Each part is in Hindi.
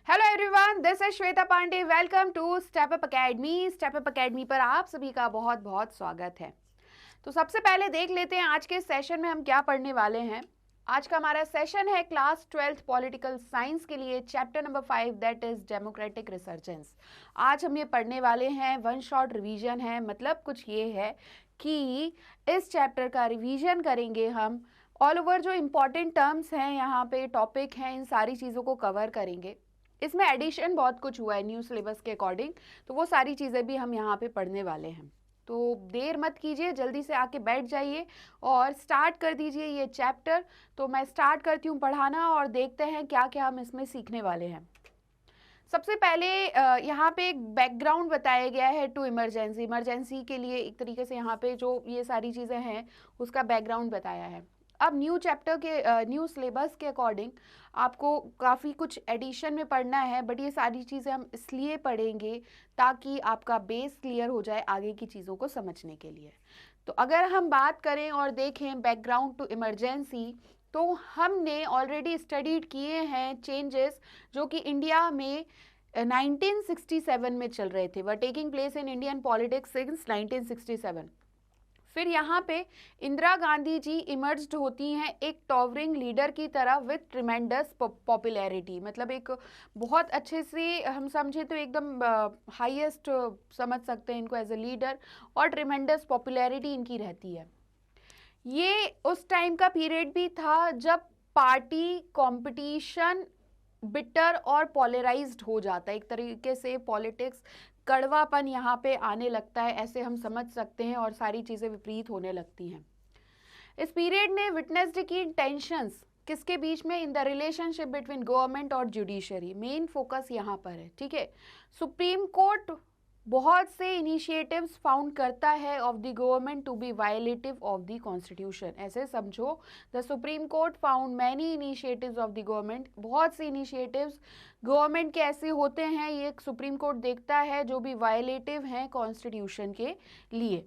Hello everyone, this is Shweta Pandey. Welcome to step up academy. Step up academy पर आप सभी का बहुत बहुत स्वागत है। तो सबसे पहले देख लेते हैं आज के सेशन में हम क्या पढ़ने वाले हैं। आज का हमारा सेशन है क्लास 12th पॉलिटिकल साइंस के लिए chapter number 5 that is democratic resurgence. आज हम ये पढ़ने वाले हैं, वन शॉट रिवीजन है। मतलब कुछ ये है कि इस चैप्टर का रिवीजन करेंगे हम। ऑल ओवर जो इम्पॉर्टेंट टर्म्स हैं, यहाँ पे टॉपिक हैं, इन सारी चीज़ों को कवर करेंगे। इसमें एडिशन बहुत कुछ हुआ है न्यू सिलेबस के अकॉर्डिंग, तो वो सारी चीज़ें भी हम यहाँ पे पढ़ने वाले हैं। तो देर मत कीजिए, जल्दी से आके बैठ जाइए और स्टार्ट कर दीजिए ये चैप्टर। तो मैं स्टार्ट करती हूँ पढ़ाना और देखते हैं क्या क्या हम इसमें सीखने वाले हैं। सबसे पहले यहाँ पे एक बैकग्राउंड बताया गया है टू इमरजेंसी। इमरजेंसी के लिए एक तरीके से यहाँ पे जो ये सारी चीज़ें हैं उसका बैकग्राउंड बताया है। अब न्यू चैप्टर के न्यू सिलेबस के अकॉर्डिंग आपको काफ़ी कुछ एडिशन में पढ़ना है, बट ये सारी चीज़ें हम इसलिए पढ़ेंगे ताकि आपका बेस क्लियर हो जाए आगे की चीज़ों को समझने के लिए। तो अगर हम बात करें और देखें बैकग्राउंड टू इमरजेंसी, तो हमने ऑलरेडी स्टडीड किए हैं चेंजेस जो कि इंडिया में 1967 में चल रहे थे, were taking place in Indian politics since 1967। फिर यहाँ पे इंदिरा गांधी जी इमर्ज्ड होती हैं एक टॉवरिंग लीडर की तरह विथ ट्रिमेंडस पॉपुलैरिटी। मतलब एक बहुत अच्छे से हम समझे तो एकदम हाईएस्ट समझ सकते हैं इनको एज ए लीडर, और ट्रिमेंडस पॉपुलैरिटी इनकी रहती है। ये उस टाइम का पीरियड भी था जब पार्टी कंपटीशन बिटर और पॉलराइज्ड हो जाता है। एक तरीके से पॉलिटिक्स कड़वापन यहाँ पे आने लगता है, ऐसे हम समझ सकते हैं, और सारी चीज़ें विपरीत होने लगती हैं। इस पीरियड ने विटनेस्ड की टेंशंस किसके बीच में, in the relationship between government और जुडिशरी। मेन फोकस यहाँ पर है, ठीक है। सुप्रीम कोर्ट बहुत से इनिशिएटिव्स फाउंड करता है of the government to be violative of the constitution. ऐसे समझो, the supreme Court found many initiatives of the government. बहुत से इनिशिएटिव्स गवर्नमेंट के ऐसे होते हैं, ये सुप्रीम कोर्ट देखता है जो भी वायलेटिव हैं कॉन्स्टिट्यूशन के लिए।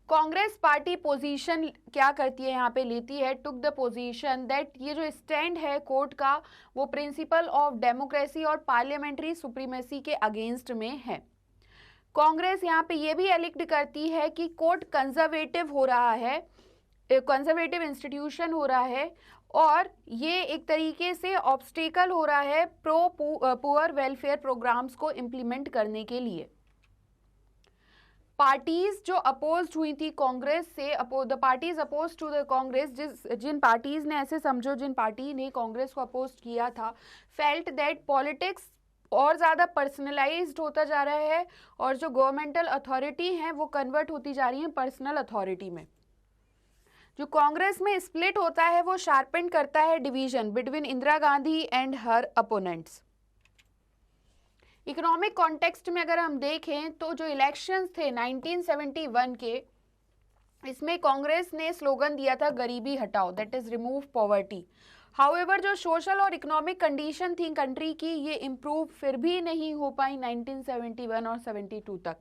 कांग्रेस पार्टी पोजीशन क्या करती है यहाँ पे, लेती है, टुक द पोजीशन दैट ये जो स्टैंड है कोर्ट का वो प्रिंसिपल ऑफ डेमोक्रेसी और पार्लियामेंट्री सुप्रीमेसी के अगेंस्ट में है। कांग्रेस यहाँ पे ये भी एलिक्ट करती है कि कोर्ट कंजर्वेटिव हो रहा है, कंजर्वेटिव इंस्टीट्यूशन हो रहा है, और ये एक तरीके से ऑब्स्टेकल हो रहा है प्रो पुअर वेलफेयर प्रोग्राम्स को इम्प्लीमेंट करने के लिए। पार्टीज जो अपोज्ड हुई थी कांग्रेस से, the parties oppose to the Congress, जिन पार्टीज ने, ऐसे समझो जिन पार्टी ने कांग्रेस को अपोज किया था, फेल्ट दैट पॉलिटिक्स और ज़्यादा पर्सनलाइज्ड होता जा रहा है और जो गवर्नमेंटल अथॉरिटी हैं वो कन्वर्ट होती जा रही हैं पर्सनल अथॉरिटी में। जो कांग्रेस में स्प्लिट होता है वो शार्पेंड करता है division between Indira Gandhi and her opponents. Economic context में अगर हम देखें तो जो इलेक्शंस थे 1971 के, इसमें कांग्रेस ने स्लोगन दिया था गरीबी हटाओ, that is remove poverty. However जो सोशल और इकोनॉमिक कंडीशन थी कंट्री की, ये इम्प्रूव फिर भी नहीं हो पाई 1971 और 72 तक,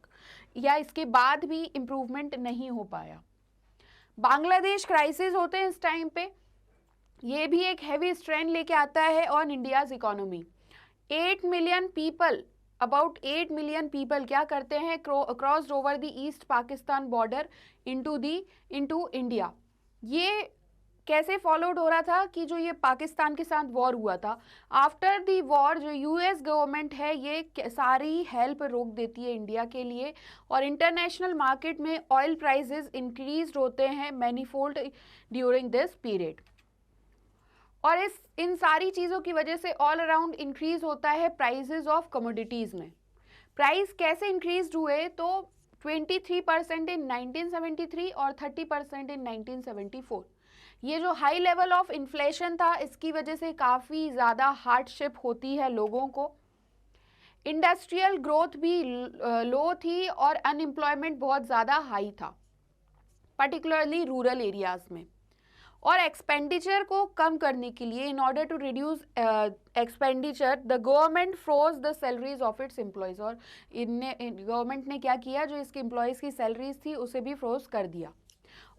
या इसके बाद भी इम्प्रूवमेंट नहीं हो पाया। बांग्लादेश क्राइसिस होते हैं इस टाइम पे, ये भी एक हैवी स्ट्रेन लेके आता है on India's economy. 8 million people, about 8 million people क्या करते हैं, crossed over the east Pakistan border into India. ये कैसे फॉलोड हो रहा था कि जो ये पाकिस्तान के साथ वॉर हुआ था, आफ्टर दी वॉर जो यूएस गवर्नमेंट है ये सारी हेल्प रोक देती है इंडिया के लिए, और इंटरनेशनल मार्केट में ऑयल प्राइसेस इंक्रीज होते हैं मैनीफोल्ड ड्यूरिंग दिस पीरियड। और इन सारी चीज़ों की वजह से ऑल अराउंड इंक्रीज होता है प्राइसेस ऑफ कमोडिटीज़ में। प्राइस कैसे इंक्रीज हुए, तो 23% इन 1973 और 30% इन 1974। ये जो हाई लेवल ऑफ इन्फ्लेशन था इसकी वजह से काफ़ी ज़्यादा हार्डशिप होती है लोगों को। इंडस्ट्रियल ग्रोथ भी लो थी और अनएम्प्लॉयमेंट बहुत ज़्यादा हाई था, पर्टिकुलरली रूरल एरियाज़ में। और एक्सपेंडिचर को कम करने के लिए, in order to reduce expenditure, the government froze the salaries of its employees. और गवर्नमेंट ने क्या किया, जो इसके एम्प्लॉयज़ की सैलरीज थी उसे भी फ्रोज कर दिया।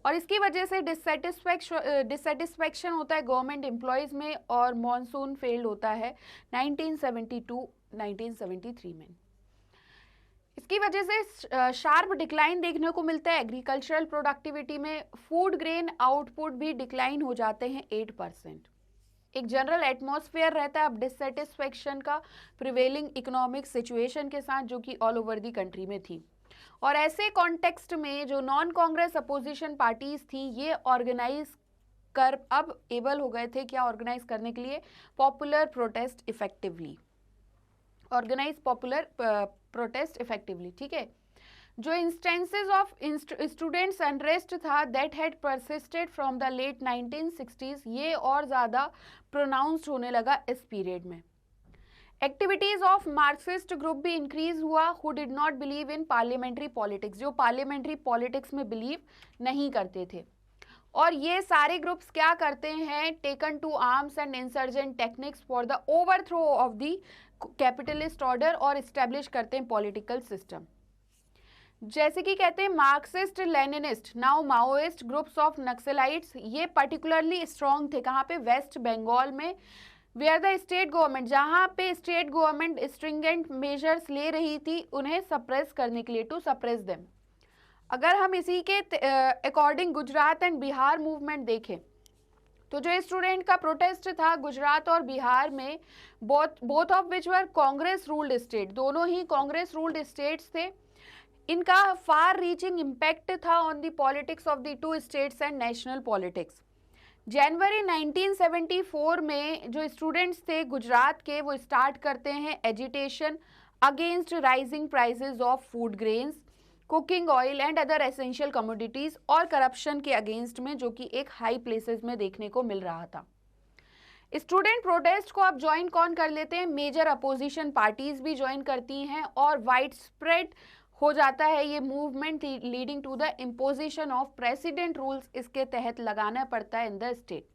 और इसकी वजह से डिससेटिस्फेक्शन होता है गवर्नमेंट एम्प्लॉयज़ में और मॉनसून फेल्ड होता है 1972-1973 में। इसकी वजह से शार्प डिक्लाइन देखने को मिलता है एग्रीकल्चरल प्रोडक्टिविटी में। फूड ग्रेन आउटपुट भी डिक्लाइन हो जाते हैं 8%। एक जनरल एटमॉस्फेयर रहता है अब डिससेटिस्फेक्शन का प्रिवेलिंग इकोनॉमिक सिचुएशन के साथ, जो कि ऑल ओवर दी कंट्री में थी। और ऐसे कॉन्टेक्स्ट में जो नॉन कांग्रेस अपोजिशन पार्टीज थी ये ऑर्गेनाइज कर अब एबल हो गए थे क्या ऑर्गेनाइज करने के लिए popular protest effectively, organise popular protest effectively. ठीक है, जो इंस्टेंसेस ऑफ स्टूडेंट्स अनरेस्ट था that had persisted from the late 1960s, ये और ज़्यादा प्रोनाउंस्ड होने लगा इस पीरियड में। एक्टिविटीज ऑफ मार्क्सिस्ट ग्रुप भी इंक्रीज हुआ who did not believe in parliamentary politics, जो पार्लियामेंट्री पॉलिटिक्स में बिलीव नहीं करते थे। और ये सारे ग्रुप्स क्या करते हैं, taken to arms and insurgent techniques for the overthrow of the capitalist order और इस्टेब्लिश करते हैं पॉलिटिकल सिस्टम। जैसे कि कहते हैं Marxist Leninist now Maoist groups of Naxalites, ये पर्टिकुलरली स्ट्रॉन्ग थे कहाँ पे, वेस्ट बंगाल में, वेयर द स्टेट गवर्नमेंट, जहाँ पे स्टेट गवर्नमेंट स्ट्रिंजेंट मेजर्स ले रही थी उन्हें सप्रेस करने के लिए, टू सप्रेस देम। अगर हम इसी के according Gujarat and Bihar movement देखें तो जो स्टूडेंट का प्रोटेस्ट था गुजरात और बिहार में, both of which were Congress ruled state, दोनों ही कांग्रेस रूल्ड स्टेट्स थे। इनका फार रीचिंग इम्पैक्ट था on the politics of the two states and national politics. जनवरी 1974 में जो स्टूडेंट्स थे गुजरात के वो स्टार्ट करते हैं agitation against rising prices of food grains, cooking oil and other essential commodities और करप्शन के अगेंस्ट में, जो कि एक हाई प्लेसेस में देखने को मिल रहा था। स्टूडेंट प्रोटेस्ट को अब ज्वाइन कौन कर लेते हैं, मेजर अपोजिशन पार्टीज भी ज्वाइन करती हैं और वाइड स्प्रेड हो जाता है ये movement leading to the imposition of president rules, इसके तहत लगाना पड़ता है in the state.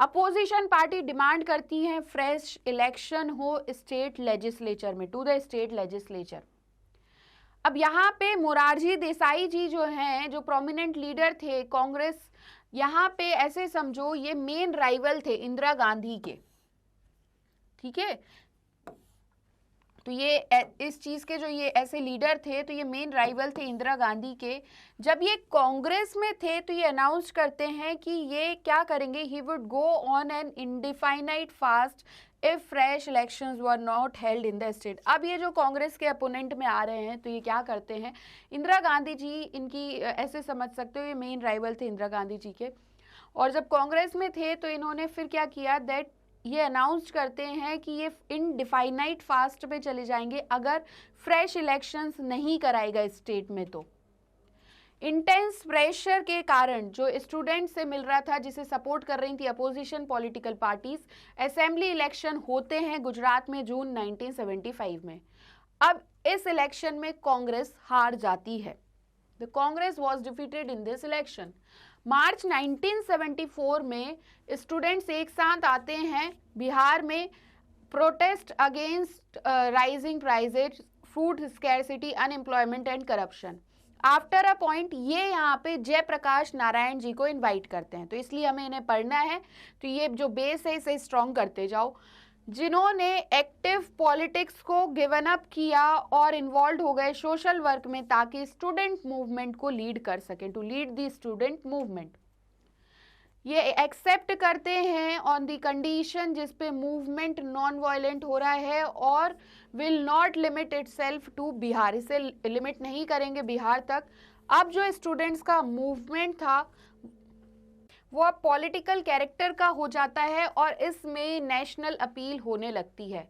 Opposition party demand करती हैं फ्रेश इलेक्शन हो स्टेट लेजिस्लेचर में, टू द स्टेट लेजिस्लेचर। अब यहाँ पे मोरारजी देसाई जी जो हैं, जो प्रोमिनेंट लीडर थे कांग्रेस, यहाँ पे ऐसे समझो ये मेन राइवल थे इंदिरा गांधी के। ठीक है, तो ये इस चीज के जो ये ऐसे लीडर थे तो ये मेन राइवल थे इंदिरा गांधी के। जब ये कांग्रेस में थे तो ये अनाउंस करते हैं कि ये क्या करेंगे, he would go on an indefinite fast if fresh elections were not held in the state. अब ये जो कांग्रेस के अपोनेंट में आ रहे हैं तो ये क्या करते हैं, इंदिरा गांधी जी इनकी ऐसे समझ सकते हो ये मेन राइवल थे इंदिरा गांधी जी के। और जब कांग्रेस में थे तो इन्होंने फिर क्या किया, दैट ये अनाउंस करते हैं कि ये इनडिफाइनाइट फास्ट पे चले जाएंगे अगर फ्रेश इलेक्शंस नहीं कराएगा स्टेट में। तो इंटेंस प्रेशर के कारण जो स्टूडेंट से मिल रहा था, जिसे सपोर्ट कर रही थी opposition political parties, assembly election होते हैं गुजरात में जून 1975 में। अब इस इलेक्शन में कांग्रेस हार जाती है। The Congress was defeated in this election. March 1974 में स्टूडेंट्स एक साथ आते हैं बिहार में, protest against rising prices, food scarcity, unemployment and corruption. After a point ये यहाँ पे जयप्रकाश नारायण जी को इनवाइट करते हैं, तो इसलिए हमें इन्हें पढ़ना है। तो ये जो बेस है इसे स्ट्रॉन्ग करते जाओ। जिन्होंने एक्टिव पॉलिटिक्स को गिवन अप किया और इन्वॉल्व हो गए सोशल वर्क में ताकि स्टूडेंट मूवमेंट को लीड कर सकें, to lead the student movement. ये एक्सेप्ट करते हैं ऑन द कंडीशन जिस पे मूवमेंट नॉन वायलेंट हो रहा है और will not limit itself to Bihar, इसे लिमिट नहीं करेंगे बिहार तक। अब जो स्टूडेंट्स का मूवमेंट था वो पॉलिटिकल कैरेक्टर का हो जाता है और इसमें नेशनल अपील होने लगती है।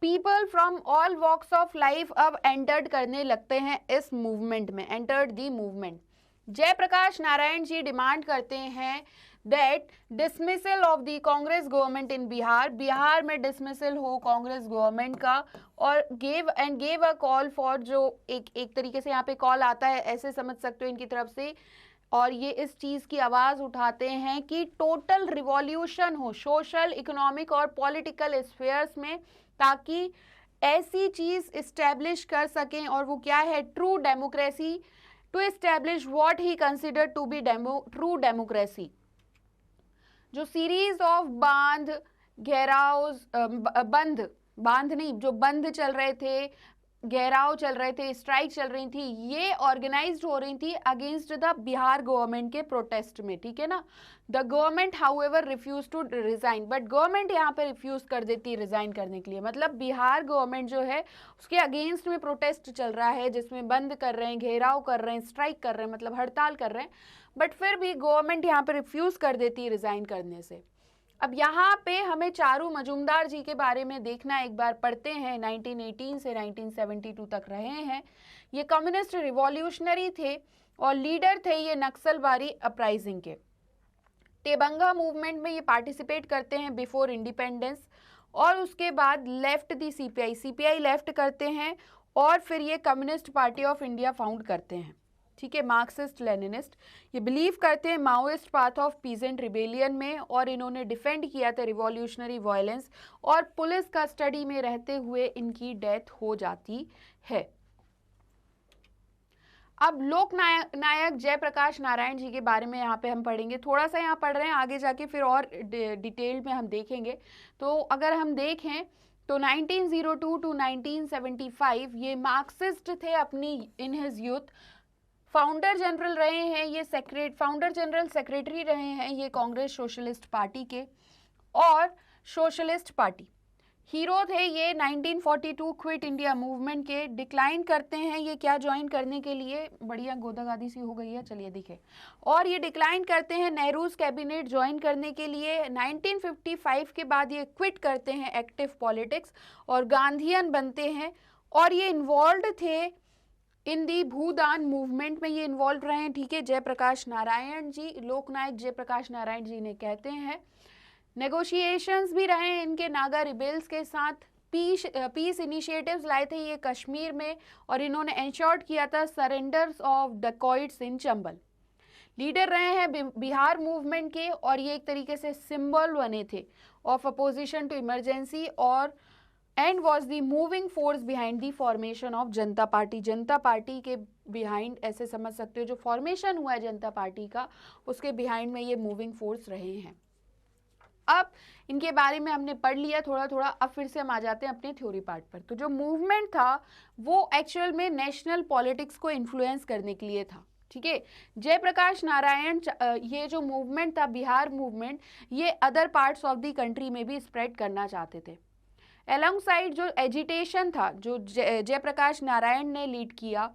People from all walks of life अब एंटर्ड करने लगते हैं इस मूवमेंट में, entered the movement. Jayaprakash Narayan ji demand करते हैं that dismissal of the Congress government in Bihar, Bihar में डिसमिसल हो कांग्रेस गवर्नमेंट का, और गेव अ कॉल फॉर, जो एक तरीके से यहाँ पे कॉल आता है ऐसे समझ सकते हो इनकी तरफ से, और ये इस चीज़ की आवाज़ उठाते हैं कि टोटल रिवॉल्यूशन हो सोशल, इकोनॉमिक और पॉलिटिकल स्फेयर्स में, ताकि ऐसी चीज़ इस्टेब्लिश कर सकें और वो क्या है, true democracy, to establish what he considered to be true democracy. जो सीरीज ऑफ बांध नहीं, जो बंद चल रहे थे, घेराव चल रहे थे, स्ट्राइक चल रही थी, ये ऑर्गेनाइज्ड हो रही थी अगेंस्ट द बिहार गवर्नमेंट के प्रोटेस्ट में, ठीक है ना। The government however refuse to resign, but government यहाँ पे रिफ्यूज कर देती है रिजाइन करने के लिए। मतलब बिहार गवर्नमेंट जो है उसके अगेंस्ट में प्रोटेस्ट चल रहा है, जिसमें बंद कर रहे हैं, घेराव कर रहे हैं, स्ट्राइक कर रहे हैं, मतलब हड़ताल कर रहे हैं, बट फिर भी गवर्नमेंट यहाँ पे रिफ्यूज कर देती है रिजाइन करने से। अब यहाँ पे हमें चारू मजूमदार जी के बारे में देखना, एक बार पढ़ते हैं। 1918 से 1972 तक रहे हैं। ये कम्युनिस्ट रिवॉल्यूशनरी थे और लीडर थे ये नक्सलबारी अपराइजिंग के। तेबंगा मूवमेंट में ये पार्टिसिपेट करते हैं बिफोर इंडिपेंडेंस, और उसके बाद लेफ्ट दी सीपीआई लेफ्ट करते हैं, और फिर ये communist party of India found करते हैं, ठीक है, मार्क्सिस्ट लेनिनिस्ट। ये बिलीव करते हैं Maoist path of peasant rebellion में, और इन्होंने डिफेंड किया था रिवॉल्यूशनरी वायलेंस, और पुलिस कस्टडी में रहते हुए इनकी डेथ हो जाती है। अब लोक नायक जयप्रकाश नारायण जी के बारे में यहाँ पे हम पढ़ेंगे, थोड़ा सा यहाँ पढ़ रहे हैं, आगे जाके फिर और डिटेल में हम देखेंगे। तो अगर हम देखें तो 1902 टू 1975 ये मार्क्सिस्ट थे अपनी in his youth. Founder general रहे हैं ये, फाउंडर जनरल सेक्रेटरी रहे हैं ये कांग्रेस सोशलिस्ट पार्टी के और सोशलिस्ट पार्टी। हीरो थे ये 1942 क्विट इंडिया मूवमेंट के। डिक्लाइन करते हैं ये क्या ज्वाइन करने के लिए, बढ़िया गोदागादी सी हो गई है, चलिए दिखे। और ये डिक्लाइन करते हैं नेहरूज कैबिनेट ज्वाइन करने के लिए। 1955 के बाद ये क्विट करते हैं एक्टिव पॉलिटिक्स और गांधीयन बनते हैं, और ये इन्वॉल्व थे इन दी भूदान मूवमेंट में, ये इन्वॉल्व रहे हैं, ठीक है। जयप्रकाश नारायण जी, लोकनायक जयप्रकाश नारायण जी ने कहते हैं। नेगोशिएशंस भी रहे हैं इनके नागा रिबेल्स के साथ। पीस इनिशिएटिव्स लाए थे ये कश्मीर में, और इन्होंने एंश्योर्ड किया था surrenders of dacoits in Chambal. Leader रहे हैं बिहार मूवमेंट के, और ये एक तरीके से सिंबल बने थे ऑफ अपोजिशन टू इमरजेंसी, और and was the moving force behind the formation of Janata party. Janata party के बिहाइंड ऐसे समझ सकते हो, जो फॉर्मेशन हुआ है जनता पार्टी का, उसके बिहाइंड में ये मूविंग फोर्स रहे हैं। अब इनके बारे में हमने पढ़ लिया थोड़ा थोड़ा, अब फिर से हम आ जाते हैं अपने थ्योरी पार्ट पर। तो जो मूवमेंट था वो एक्चुअल में नेशनल पॉलिटिक्स को इन्फ्लुएंस करने के लिए था, ठीक है। जयप्रकाश नारायण ये जो मूवमेंट था बिहार मूवमेंट, ये other parts of the country में भी स्प्रेड करना चाहते थे। अलॉन्ग साइड जो एजिटेशन था जो जयप्रकाश नारायण ने लीड किया,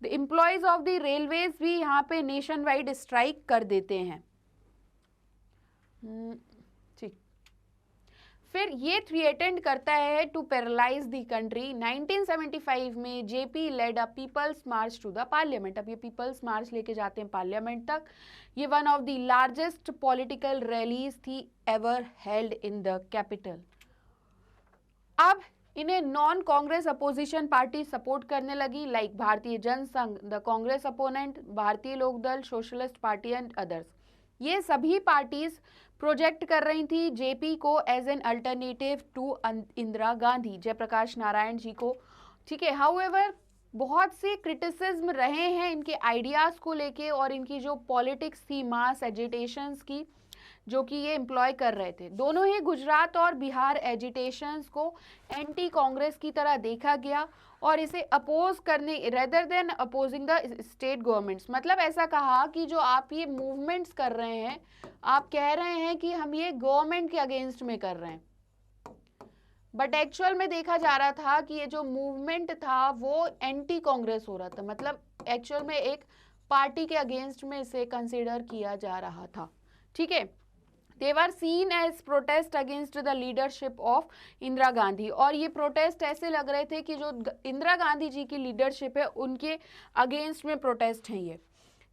the employees of the railways भी यहाँ पे नेशन वाइड स्ट्राइक कर देते हैं, ठीक। फिर ये थ्रेटेंड करता है टू पैरालाइज द कंट्री। 1975 में JP led a people's march to the parliament. अब ये पीपल्स मार्च लेके जाते हैं पार्लियामेंट तक। ये one of the largest political rallies थी ever held in the capital. अब इन्हें non Congress opposition party support करने लगी, like Bharatiya Jansangh, the Congress opponent, Bharatiya Lokdal, socialist party and others. ये सभी पार्टीज प्रोजेक्ट कर रही थी जेपी को as an alternative to Indira Gandhi, Jayaprakash Narayan ji को, ठीक है। हाउएवर बहुत से क्रिटिसिज्म रहे हैं इनके आइडियाज को लेके, और इनकी जो पॉलिटिक्स थी मास एजिटेशंस की जो कि ये एम्प्लॉय कर रहे थे। दोनों ही गुजरात और बिहार एजिटेशंस को एंटी कांग्रेस की तरह देखा गया, और इसे अपोज करने rather than opposing the state governments. मतलब ऐसा कहा कि जो आप ये मूवमेंट्स कर रहे हैं, आप कह रहे हैं कि हम ये गवर्नमेंट के अगेंस्ट में कर रहे हैं, बट एक्चुअल में देखा जा रहा था कि ये जो मूवमेंट था वो एंटी कांग्रेस हो रहा था। मतलब एक्चुअल में एक पार्टी के अगेंस्ट में इसे कंसिडर किया जा रहा था, ठीक है। They were seen as protest against the leadership of Indira Gandhi, और ये प्रोटेस्ट ऐसे लग रहे थे कि जो इंदिरा गांधी जी की लीडरशिप है उनके अगेंस्ट में प्रोटेस्ट हैं ये।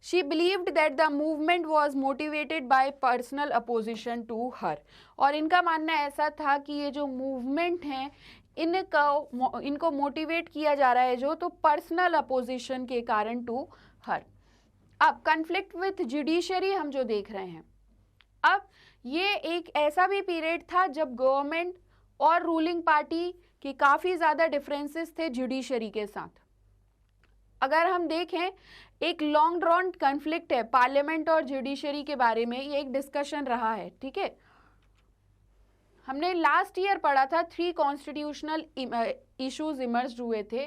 She believed that the movement was motivated by personal opposition to her, और इनका मानना ऐसा था कि ये जो मूवमेंट है इनको मोटिवेट किया जा रहा है जो तो पर्सनल अपोजिशन के कारण टू हर। अब कन्फ्लिक्ट विथ जुडिशरी हम जो देख रहे हैं, अब ये एक ऐसा भी पीरियड था जब गवर्नमेंट और रूलिंग पार्टी के काफ़ी ज़्यादा डिफरेंसेस थे जुडिशरी के साथ। अगर हम देखें, एक लॉन्ग ड्रॉन कॉन्फ्लिक्ट है पार्लियामेंट और जुडिशरी के बारे में, ये एक डिस्कशन रहा है, ठीक है। हमने लास्ट ईयर पढ़ा था 3 कॉन्स्टिट्यूशनल इश्यूज इमर्ज हुए थे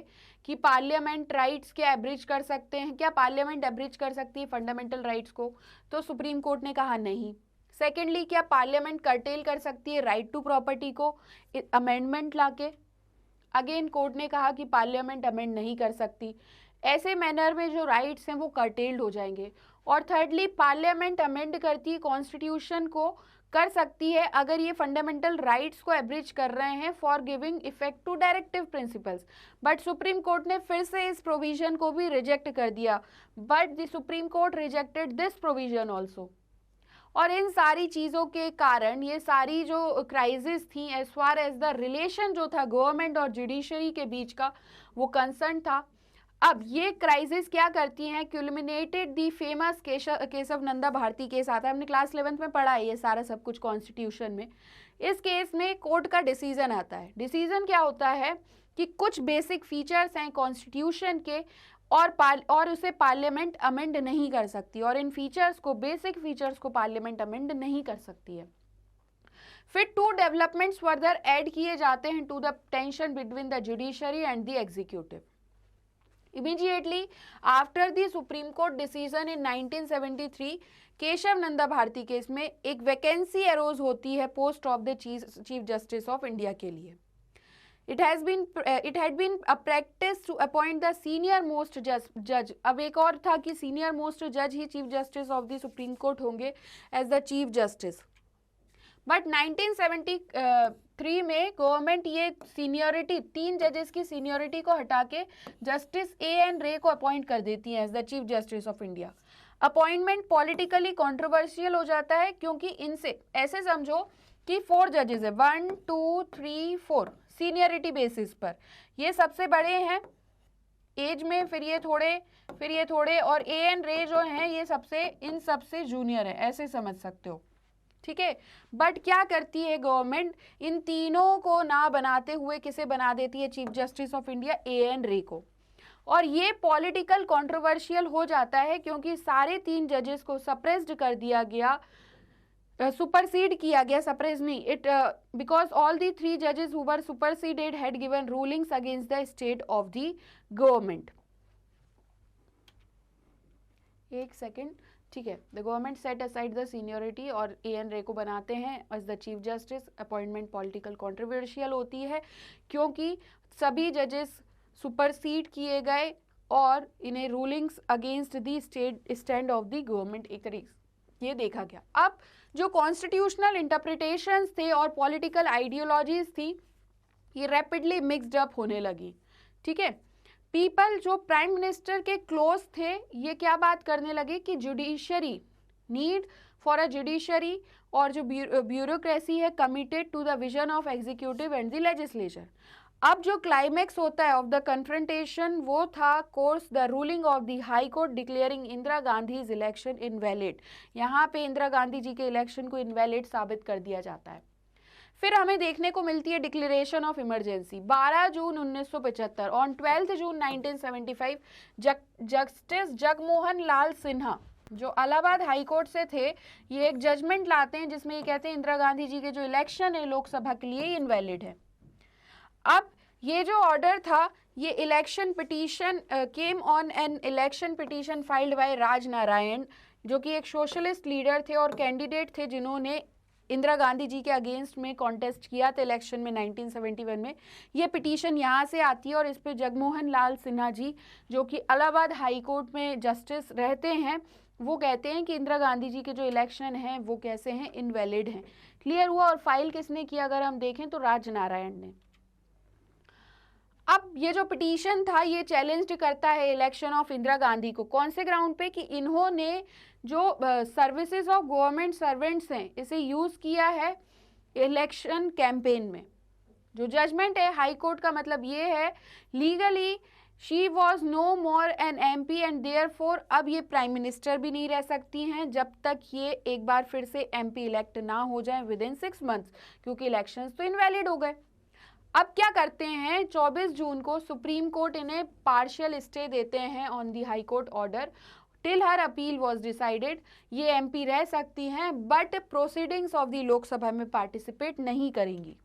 कि पार्लियामेंट राइट्स क्या एब्रिज कर सकते हैं, क्या पार्लियामेंट एब्रिज कर सकती है फंडामेंटल राइट्स को, तो सुप्रीम कोर्ट ने कहा नहीं। सेकेंडली, क्या पार्लियामेंट कर्टेल कर सकती है राइट टू प्रॉपर्टी को अमेंडमेंट लाके, अगेन कोर्ट ने कहा कि पार्लियामेंट अमेंड नहीं कर सकती, ऐसे मैनर में जो राइट्स हैं वो कर्टेल्ड हो जाएंगे। और थर्डली, पार्लियामेंट अमेंड करती है कॉन्स्टिट्यूशन को, कर सकती है अगर ये फंडामेंटल राइट्स को एब्रिज कर रहे हैं for giving effect to directive principles. But Supreme Court ने फिर से इस प्रोविजन को भी रिजेक्ट कर दिया, but the supreme court rejected this provision also. और इन सारी चीज़ों के कारण ये सारी जो क्राइसिस थी as far as the relation जो था गवर्नमेंट और जुडिशरी के बीच का, वो कंसर्न था। अब ये क्राइसिस क्या करती हैं, क्यूलिमिनेटेड दी फेमस केशव नंदा भारती केस आता है, हमने क्लास 11th में पढ़ा है ये सारा सब कुछ कॉन्स्टिट्यूशन में। इस केस में कोर्ट का डिसीजन आता है। डिसीजन क्या होता है कि कुछ बेसिक फीचर्स हैं कॉन्स्टिट्यूशन के और उसे पार्लियामेंट अमेंड नहीं कर सकती, और इन फीचर्स को, बेसिक फीचर्स को पार्लियामेंट अमेंड नहीं कर सकती है। फिर 2 डेवलपमेंट्स फर्दर ऐड किए जाते हैं to the tension between the judiciary and the executive. Immediately after the Supreme Court decision in 1973, Keshav Nanda Bharati case में एक वैकेंसी अरोज होती है post of the chief justice of India के लिए। It had been a practice to appoint the senior most judge. अब एक और था कि senior most judge ही chief justice of the supreme court होंगे as the chief justice. But 1973 में गवर्नमेंट ये सीनियरिटी, 3 जजेस की सीनियरिटी को हटा के जस्टिस A.N. रे को अपॉइंट कर देती है as the chief justice of India. Appointment politically controversial हो जाता है क्योंकि इनसे ऐसे समझो कि 4 जजेस है, 1 2 3 4 सीनियरिटी बेसिस पर, ये सबसे बड़े हैं एज में, फिर ये थोड़े और A.N. रे जो हैं ये इन सबसे जूनियर है, ऐसे समझ सकते हो, ठीक है। बट क्या करती है गवर्नमेंट, इन तीनों को ना बनाते हुए किसे बना देती है, chief justice of India A.N. Ray को। और ये पॉलिटिकल कंट्रोवर्शियल हो जाता है क्योंकि सारे 3 जजेस को सप्रेस्ड कर दिया गया, सुपरसीड किया गया, सप्रेस नहीं, इट बिकॉज ऑल दी 3 जजेस who were superseded had given rulings against the state of the government. एक सेकेंड, ठीक है। The government set aside the seniority और A.N. रे को बनाते हैं as the chief justice. Appointment political controversial होती है क्योंकि सभी जजेस सुपरसीड किए गए और इन्हें rulings against the state stand of the government एक तरीके ये देखा गया। अब जो कॉन्स्टिट्यूशनल इंटरप्रिटेशंस थे और पॉलिटिकल आइडियोलॉजीज थी ये रैपिडली मिक्सड अप होने लगी, ठीक है। पीपल जो प्राइम मिनिस्टर के क्लोज थे ये क्या बात करने लगे कि judiciary, need for a judiciary और जो ब्यूरोक्रेसी है committed to the vision of executive and the legislature. अब जो क्लाइमैक्स होता है ऑफ द कन्फ्रंटेशन वो था course the ruling of the high court declaring Indira Gandhi election invalid. यहाँ पे इंदिरा गांधी जी के इलेक्शन को इनवैलिड साबित कर दिया जाता है। फिर हमें देखने को मिलती है declaration of emergency 12 June 1975। On 12 June 1975 justice Jagmohan Lal Sinha जो इलाहाबाद हाई कोर्ट से थे ये एक जजमेंट लाते हैं जिसमें ये कहते हैं इंदिरा गांधी जी के जो इलेक्शन है लोकसभा के लिए इनवैलिड है। अब ये जो ऑर्डर था ये election petition came on an election petition filed by Raj Narain जो कि एक सोशलिस्ट लीडर थे और कैंडिडेट थे जिन्होंने इंदिरा गांधी जी के अगेंस्ट में कॉन्टेस्ट किया था इलेक्शन में 1971 में। ये पिटीशन यहाँ से आती है और इस पे जगमोहन लाल सिन्हा जी जो कि इलाहाबाद हाई कोर्ट में जस्टिस रहते हैं वो कहते हैं कि इंदिरा गांधी जी के जो इलेक्शन हैं वो कैसे हैं, इनवैलिड हैं। क्लियर हुआ। और फाइल किसने किया अगर हम देखें तो राज नारायण ने। अब ये जो पिटीशन था ये चैलेंज करता है इलेक्शन ऑफ इंदिरा गांधी को, कौन से ग्राउंड पे कि इन्होंने जो सर्विसेज ऑफ गवर्नमेंट सर्वेंट्स हैं इसे यूज़ किया है इलेक्शन कैंपेन में। जो जजमेंट है हाई कोर्ट का मतलब ये है legally she was no more an MP and therefore अब ये प्राइम मिनिस्टर भी नहीं रह सकती हैं जब तक ये एक बार फिर से MP इलेक्ट ना हो जाए विद इन 6 मंथ्स क्योंकि इलेक्शंस तो इनवैलिड हो गए। अब क्या करते हैं, 24 जून को सुप्रीम कोर्ट इन्हें पार्शियल स्टे देते हैं on the high court order till her appeal was decided. ये एमपी रह सकती हैं but proceedings of the Lok Sabha में पार्टिसिपेट नहीं करेंगी।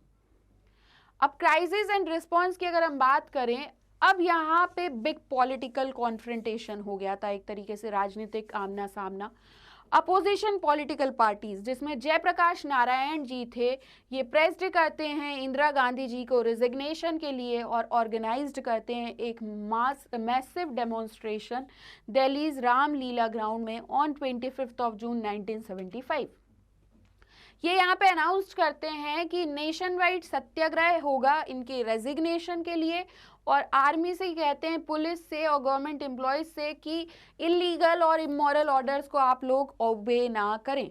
अब क्राइसिस एंड रिस्पॉन्स की अगर हम बात करें, अब यहाँ पे बिग पॉलिटिकल कॉन्फ्रेंटेशन हो गया था, एक तरीके से राजनीतिक आमना सामना। अपोजिशन पॉलिटिकल पार्टीज जिसमें जयप्रकाश नारायण जी थे, ये प्रेस्ड करते हैं इंदिरा गांधी जी को रिजिग्नेशन के लिए और ऑर्गेनाइज्ड करते हैं एक massive demonstration Delhi's Ramlila ground में ऑन 25 जून 1975। ये यहाँ पे अनाउंस करते हैं कि नेशन वाइड सत्याग्रह होगा इनके रेजिग्नेशन के लिए, और आर्मी से कहते हैं, पुलिस से और गवर्नमेंट एम्प्लॉयज से कि इलीगल और इमोरल ऑर्डर्स को आप लोग ओबे ना करें।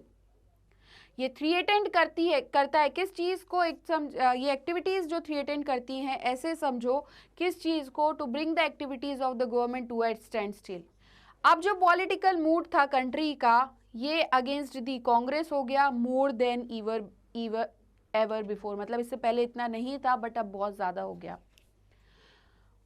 ये थ्रेटेंड करता है किस चीज़ को, ये एक्टिविटीज़ जो थ्रेटेंड करती हैं, ऐसे समझो किस चीज़ को, to bring the activities of the government to at standstill. अब जो पॉलिटिकल मूड था कंट्री का, ये अगेंस्ट दी कांग्रेस हो गया मोर देन एवर बिफोर, मतलब इससे पहले इतना नहीं था बट अब बहुत ज़्यादा हो गया।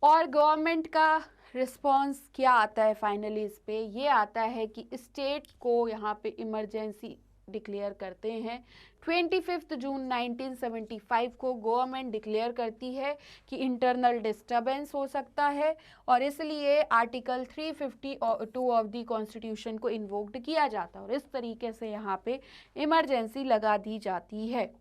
और गवर्नमेंट का रिस्पॉन्स क्या आता है फाइनली इस पे, ये आता है कि स्टेट को यहाँ पे इमरजेंसी डिक्लेयर करते हैं। 25 जून 1975 को गवर्नमेंट डिक्लेयर करती है कि इंटरनल डिस्टर्बेंस हो सकता है और इसलिए आर्टिकल 352 ऑफ द कॉन्स्टिट्यूशन को इन्वोक्ड किया जाता है और इस तरीके से यहाँ पे इमरजेंसी लगा दी जाती है।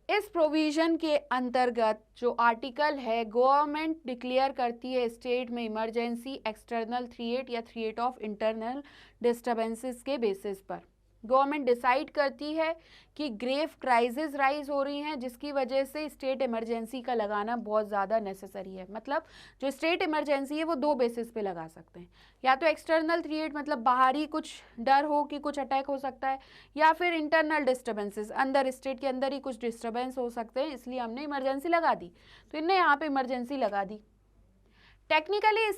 इस प्रोविजन के अंतर्गत जो आर्टिकल है, गवर्नमेंट डिक्लेयर करती है स्टेट में इमरजेंसी एक्सटर्नल थ्रेट या थ्रेट ऑफ इंटरनल डिस्टर्बेंसेस के बेसिस पर। गवर्नमेंट डिसाइड करती है कि ग्रेव क्राइसिस राइज हो रही हैं जिसकी वजह से स्टेट इमरजेंसी का लगाना बहुत ज़्यादा नेसेसरी है। मतलब जो स्टेट इमरजेंसी है वो दो बेसिस पे लगा सकते हैं, या तो एक्सटर्नल थ्रेट मतलब बाहरी कुछ डर हो कि कुछ अटैक हो सकता है, या फिर इंटरनल डिस्टर्बेंसेस अंदर स्टेट के अंदर ही कुछ डिस्टर्बेंस हो सकते हैं, इसलिए हमने इमरजेंसी लगा दी। तो इनने यहाँ पे इमरजेंसी लगा दी। टेक्निकली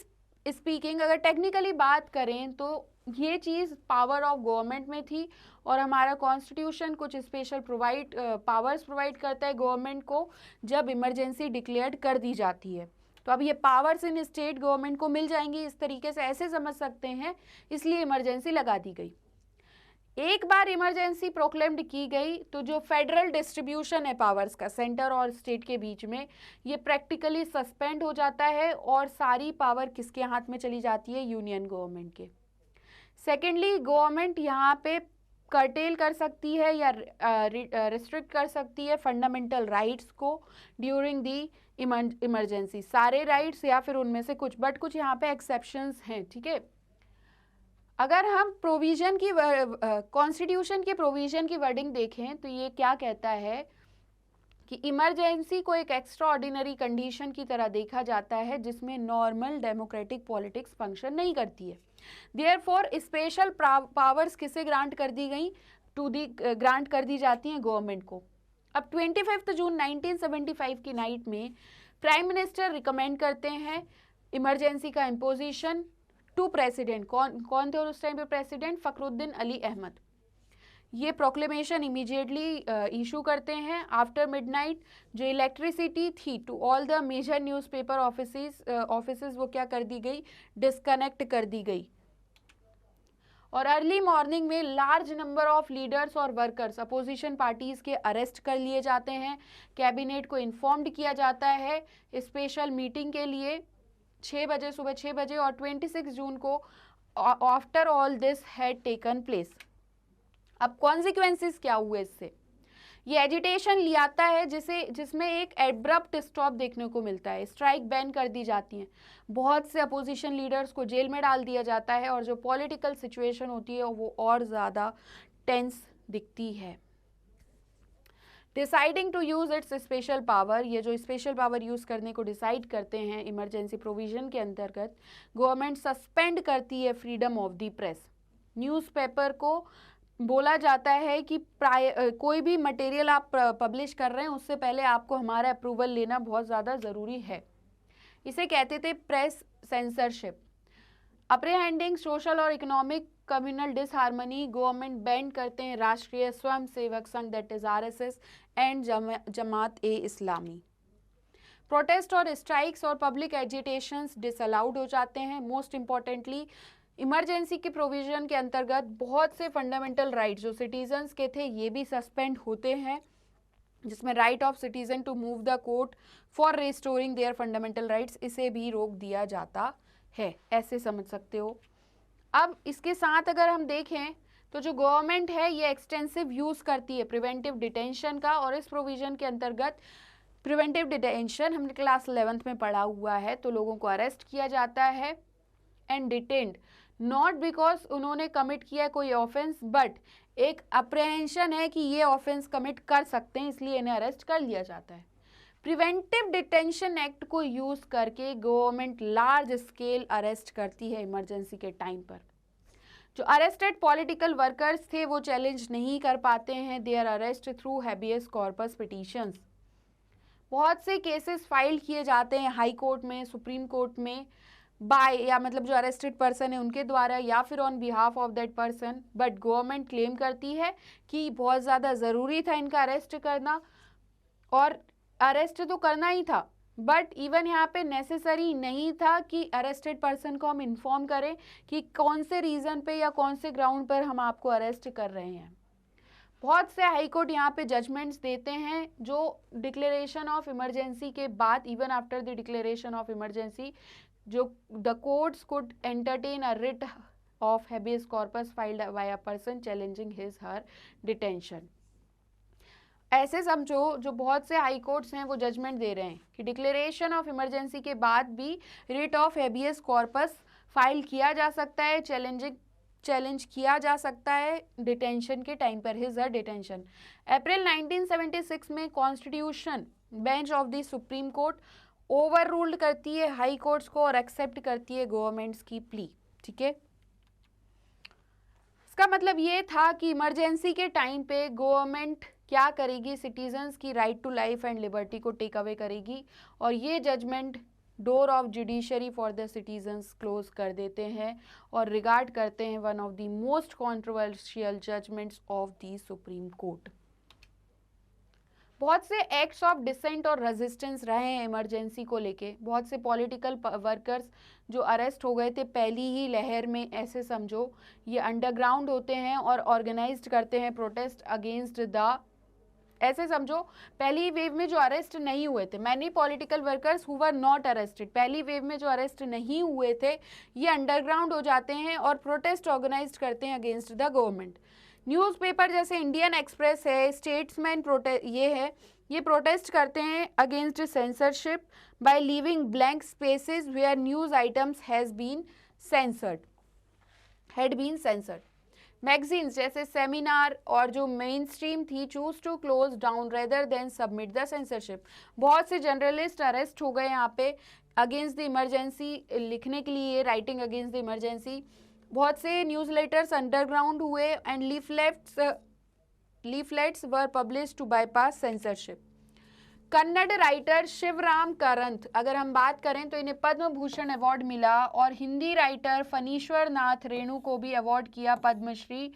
स्पीकिंग अगर टेक्निकली बात करें तो ये चीज़ पावर ऑफ गवर्नमेंट में थी और हमारा कॉन्स्टिट्यूशन कुछ स्पेशल पावर्स प्रोवाइड करता है गवर्नमेंट को जब इमरजेंसी डिक्लेयर्ड कर दी जाती है। तो अब ये पावर्स इन स्टेट गवर्नमेंट को मिल जाएंगी, इस तरीके से ऐसे समझ सकते हैं, इसलिए इमरजेंसी लगा दी गई। एक बार इमरजेंसी प्रोक्लेम्ड की गई तो जो फेडरल डिस्ट्रीब्यूशन है पावर्स का सेंटर और स्टेट के बीच में, ये प्रैक्टिकली सस्पेंड हो जाता है और सारी पावर किसके हाथ में चली जाती है, यूनियन गवर्नमेंट के। सेकेंडली गवर्नमेंट यहाँ पे कर्टेल कर सकती है या रिस्ट्रिक्ट कर सकती है फंडामेंटल राइट्स को ड्यूरिंग दी इमरजेंसी, सारे राइट्स या फिर उनमें से कुछ, बट कुछ यहाँ पे एक्सेप्शंस हैं, ठीक है। अगर हम प्रोविजन की कॉन्स्टिट्यूशन के प्रोविजन की वर्डिंग देखें तो ये क्या कहता है कि इमरजेंसी को एक एक्स्ट्रा ऑर्डिनरी कंडीशन की तरह देखा जाता है जिसमें नॉर्मल डेमोक्रेटिक पॉलिटिक्स फंक्शन नहीं करती है। देयरफॉर स्पेशल पावर्स किसे ग्रांट कर दी गई, ग्रांट कर दी जाती हैं गवर्नमेंट को। अब 25 जून 1975 की नाइट में प्राइम मिनिस्टर रिकमेंड करते हैं इमरजेंसी का इम्पोजिशन टू प्रेसिडेंट। कौन थे उस टाइम पे प्रेसिडेंट, फखरुद्दीन अली अहमद। ये प्रोक्लेमेशन इमीडिएटली इशू करते हैं। आफ्टर मिडनाइट जो इलेक्ट्रिसिटी थी to all the major newspaper offices वो क्या कर दी गई, डिस्कनेक्ट कर दी गई। और अर्ली मॉर्निंग में लार्ज नंबर ऑफ लीडर्स और वर्कर्स अपोजिशन पार्टीज के अरेस्ट कर लिए जाते हैं। कैबिनेट को इन्फॉर्म्ड किया जाता है स्पेशल मीटिंग के लिए 6 बजे, सुबह 6 बजे, और 26 जून को after all this had taken place. अब कॉन्सिक्वेंसेस क्या हुए इससे, ये एजिटेशन लियाता है जिसमें एक एब्रप्ट स्टॉप देखने को मिलता है, स्ट्राइक बैन कर दी जाती है, बहुत से अपोजिशन लीडर्स को जेल में डाल दिया जाता है और जो पॉलिटिकल सिचुएशन होती है वो और ज़्यादा टेंस दिखती है। Deciding to use its special power, ये जो स्पेशल पावर यूज़ करने को डिसाइड करते हैं इमरजेंसी प्रोविजन के अंतर्गत, गवर्नमेंट सस्पेंड करती है freedom of the press. Newspaper को बोला जाता है कि कोई भी मटेरियल आप पब्लिश कर रहे हैं उससे पहले आपको हमारा अप्रूवल लेना बहुत ज़्यादा ज़रूरी है। इसे कहते थे प्रेस सेंसरशिप। अप्रीहेंडिंग सोशल और economic communal disharmony, government ban करते हैं राष्ट्रीय स्वयं Sevak Sangh that is RSS and Jamaat A Islami. Protest और स्ट्राइक्स और पब्लिक एजिटेशंस डिसअलाउड हो जाते हैं। मोस्ट इम्पॉर्टेंटली इमरजेंसी के प्रोविजन के अंतर्गत बहुत से फंडामेंटल राइट्स जो सिटीजन्स के थे ये भी सस्पेंड होते हैं, जिसमें right of citizen to move the court for restoring their fundamental rights, इसे भी रोक दिया जाता है, ऐसे समझ सकते हो। अब इसके साथ अगर हम देखें तो जो गवर्नमेंट है ये एक्सटेंसिव यूज़ करती है प्रिवेंटिव डिटेंशन का, और इस प्रोविजन के अंतर्गत प्रिवेंटिव डिटेंशन हमने क्लास 11th में पढ़ा हुआ है, तो लोगों को अरेस्ट किया जाता है एंड डिटेन्ड नॉट बिकॉज उन्होंने कमिट किया है कोई ऑफेंस, बट एक अप्रहेंशन है कि ये ऑफेंस कमिट कर सकते हैं, इसलिए इन्हें अरेस्ट कर लिया जाता है। प्रिवेंटिव डिटेंशन एक्ट को यूज करके गवर्नमेंट लार्ज स्केल अरेस्ट करती है इमरजेंसी के टाइम पर। जो अरेस्टेड पॉलिटिकल वर्कर्स थे वो चैलेंज नहीं कर पाते हैं their arrest through habeas corpus petitions. बहुत से केसेस फाइल किए जाते हैं हाई कोर्ट में, सुप्रीम कोर्ट में, बाय या मतलब जो अरेस्टेड पर्सन है उनके द्वारा या फिर on behalf of that person, but government claim करती है कि बहुत ज़्यादा ज़रूरी था इनका अरेस्ट करना, और अरेस्ट तो करना ही था, बट इवन यहाँ पे नेसेसरी नहीं था कि अरेस्टेड पर्सन को हम इन्फॉर्म करें कि कौन से रीज़न पे या कौन से ग्राउंड पर हम आपको अरेस्ट कर रहे हैं। बहुत से हाई कोर्ट यहाँ पे जजमेंट्स देते हैं जो डिक्लेरेशन ऑफ इमरजेंसी के बाद, even after the declaration of emergency, जो the courts could entertain a writ of habeas corpus filed by a person challenging his her detention. ऐसे समझो जो बहुत से हाई कोर्ट्स हैं वो जजमेंट दे रहे हैं कि डिक्लेरेशन ऑफ इमरजेंसी के बाद भी writ of habeas corpus file किया जा सकता है, चैलेंज किया जा सकता है डिटेंशन के टाइम पर, हिज हर डिटेंशन। अप्रैल 1976 में constitution bench of the supreme court over ruled करती है हाई कोर्ट्स को और एक्सेप्ट करती है गवर्नमेंट्स की प्ली। ठीक है, इसका मतलब ये था कि इमरजेंसी के टाइम पे गवर्नमेंट क्या करेगी, सिटीजन्स की right to life and liberty को टेक अवे करेगी, और ये judgement door of judiciary for the citizens close कर देते हैं और रिगार्ड करते हैं one of the most controversial judgements of the supreme Court. बहुत से एक्ट्स ऑफ डिसेंट और रेजिस्टेंस रहे हैं इमरजेंसी को लेके। बहुत से पॉलिटिकल वर्कर्स जो अरेस्ट हो गए थे पहली ही लहर में, ऐसे समझो ये अंडरग्राउंड होते हैं और ऑर्गेनाइज्ड करते हैं प्रोटेस्ट अगेंस्ट द, ऐसे समझो पहली वेव में जो अरेस्ट नहीं हुए थे, many political workers who were not arrested, पहली वेव में जो अरेस्ट नहीं हुए थे ये अंडरग्राउंड हो जाते हैं और प्रोटेस्ट ऑर्गेनाइज करते हैं अगेंस्ट द गवर्नमेंट। न्यूज़पेपर जैसे इंडियन एक्सप्रेस है, स्टेट्समैन ये प्रोटेस्ट करते हैं against censorship by leaving blank spaces where news items had been censored. Magazines जैसे सेमिनार और जो मेन स्ट्रीम थी choose to close down rather than submit the censorship. बहुत से जर्नलिस्ट अरेस्ट हो गए यहाँ पे अगेंस्ट द इमरजेंसी लिखने के लिए, राइटिंग अगेंस्ट द इमरजेंसी। बहुत से न्यूज़लेटर्स अंडरग्राउंड हुए and leaflets were publish to bypass censorship. Kannada writer Shivaram Karanth, अगर हम बात करें तो इन्हें पद्म भूषण अवार्ड मिला, और हिंदी राइटर फनीश्वर नाथ रेणु को भी अवार्ड किया पद्मश्री।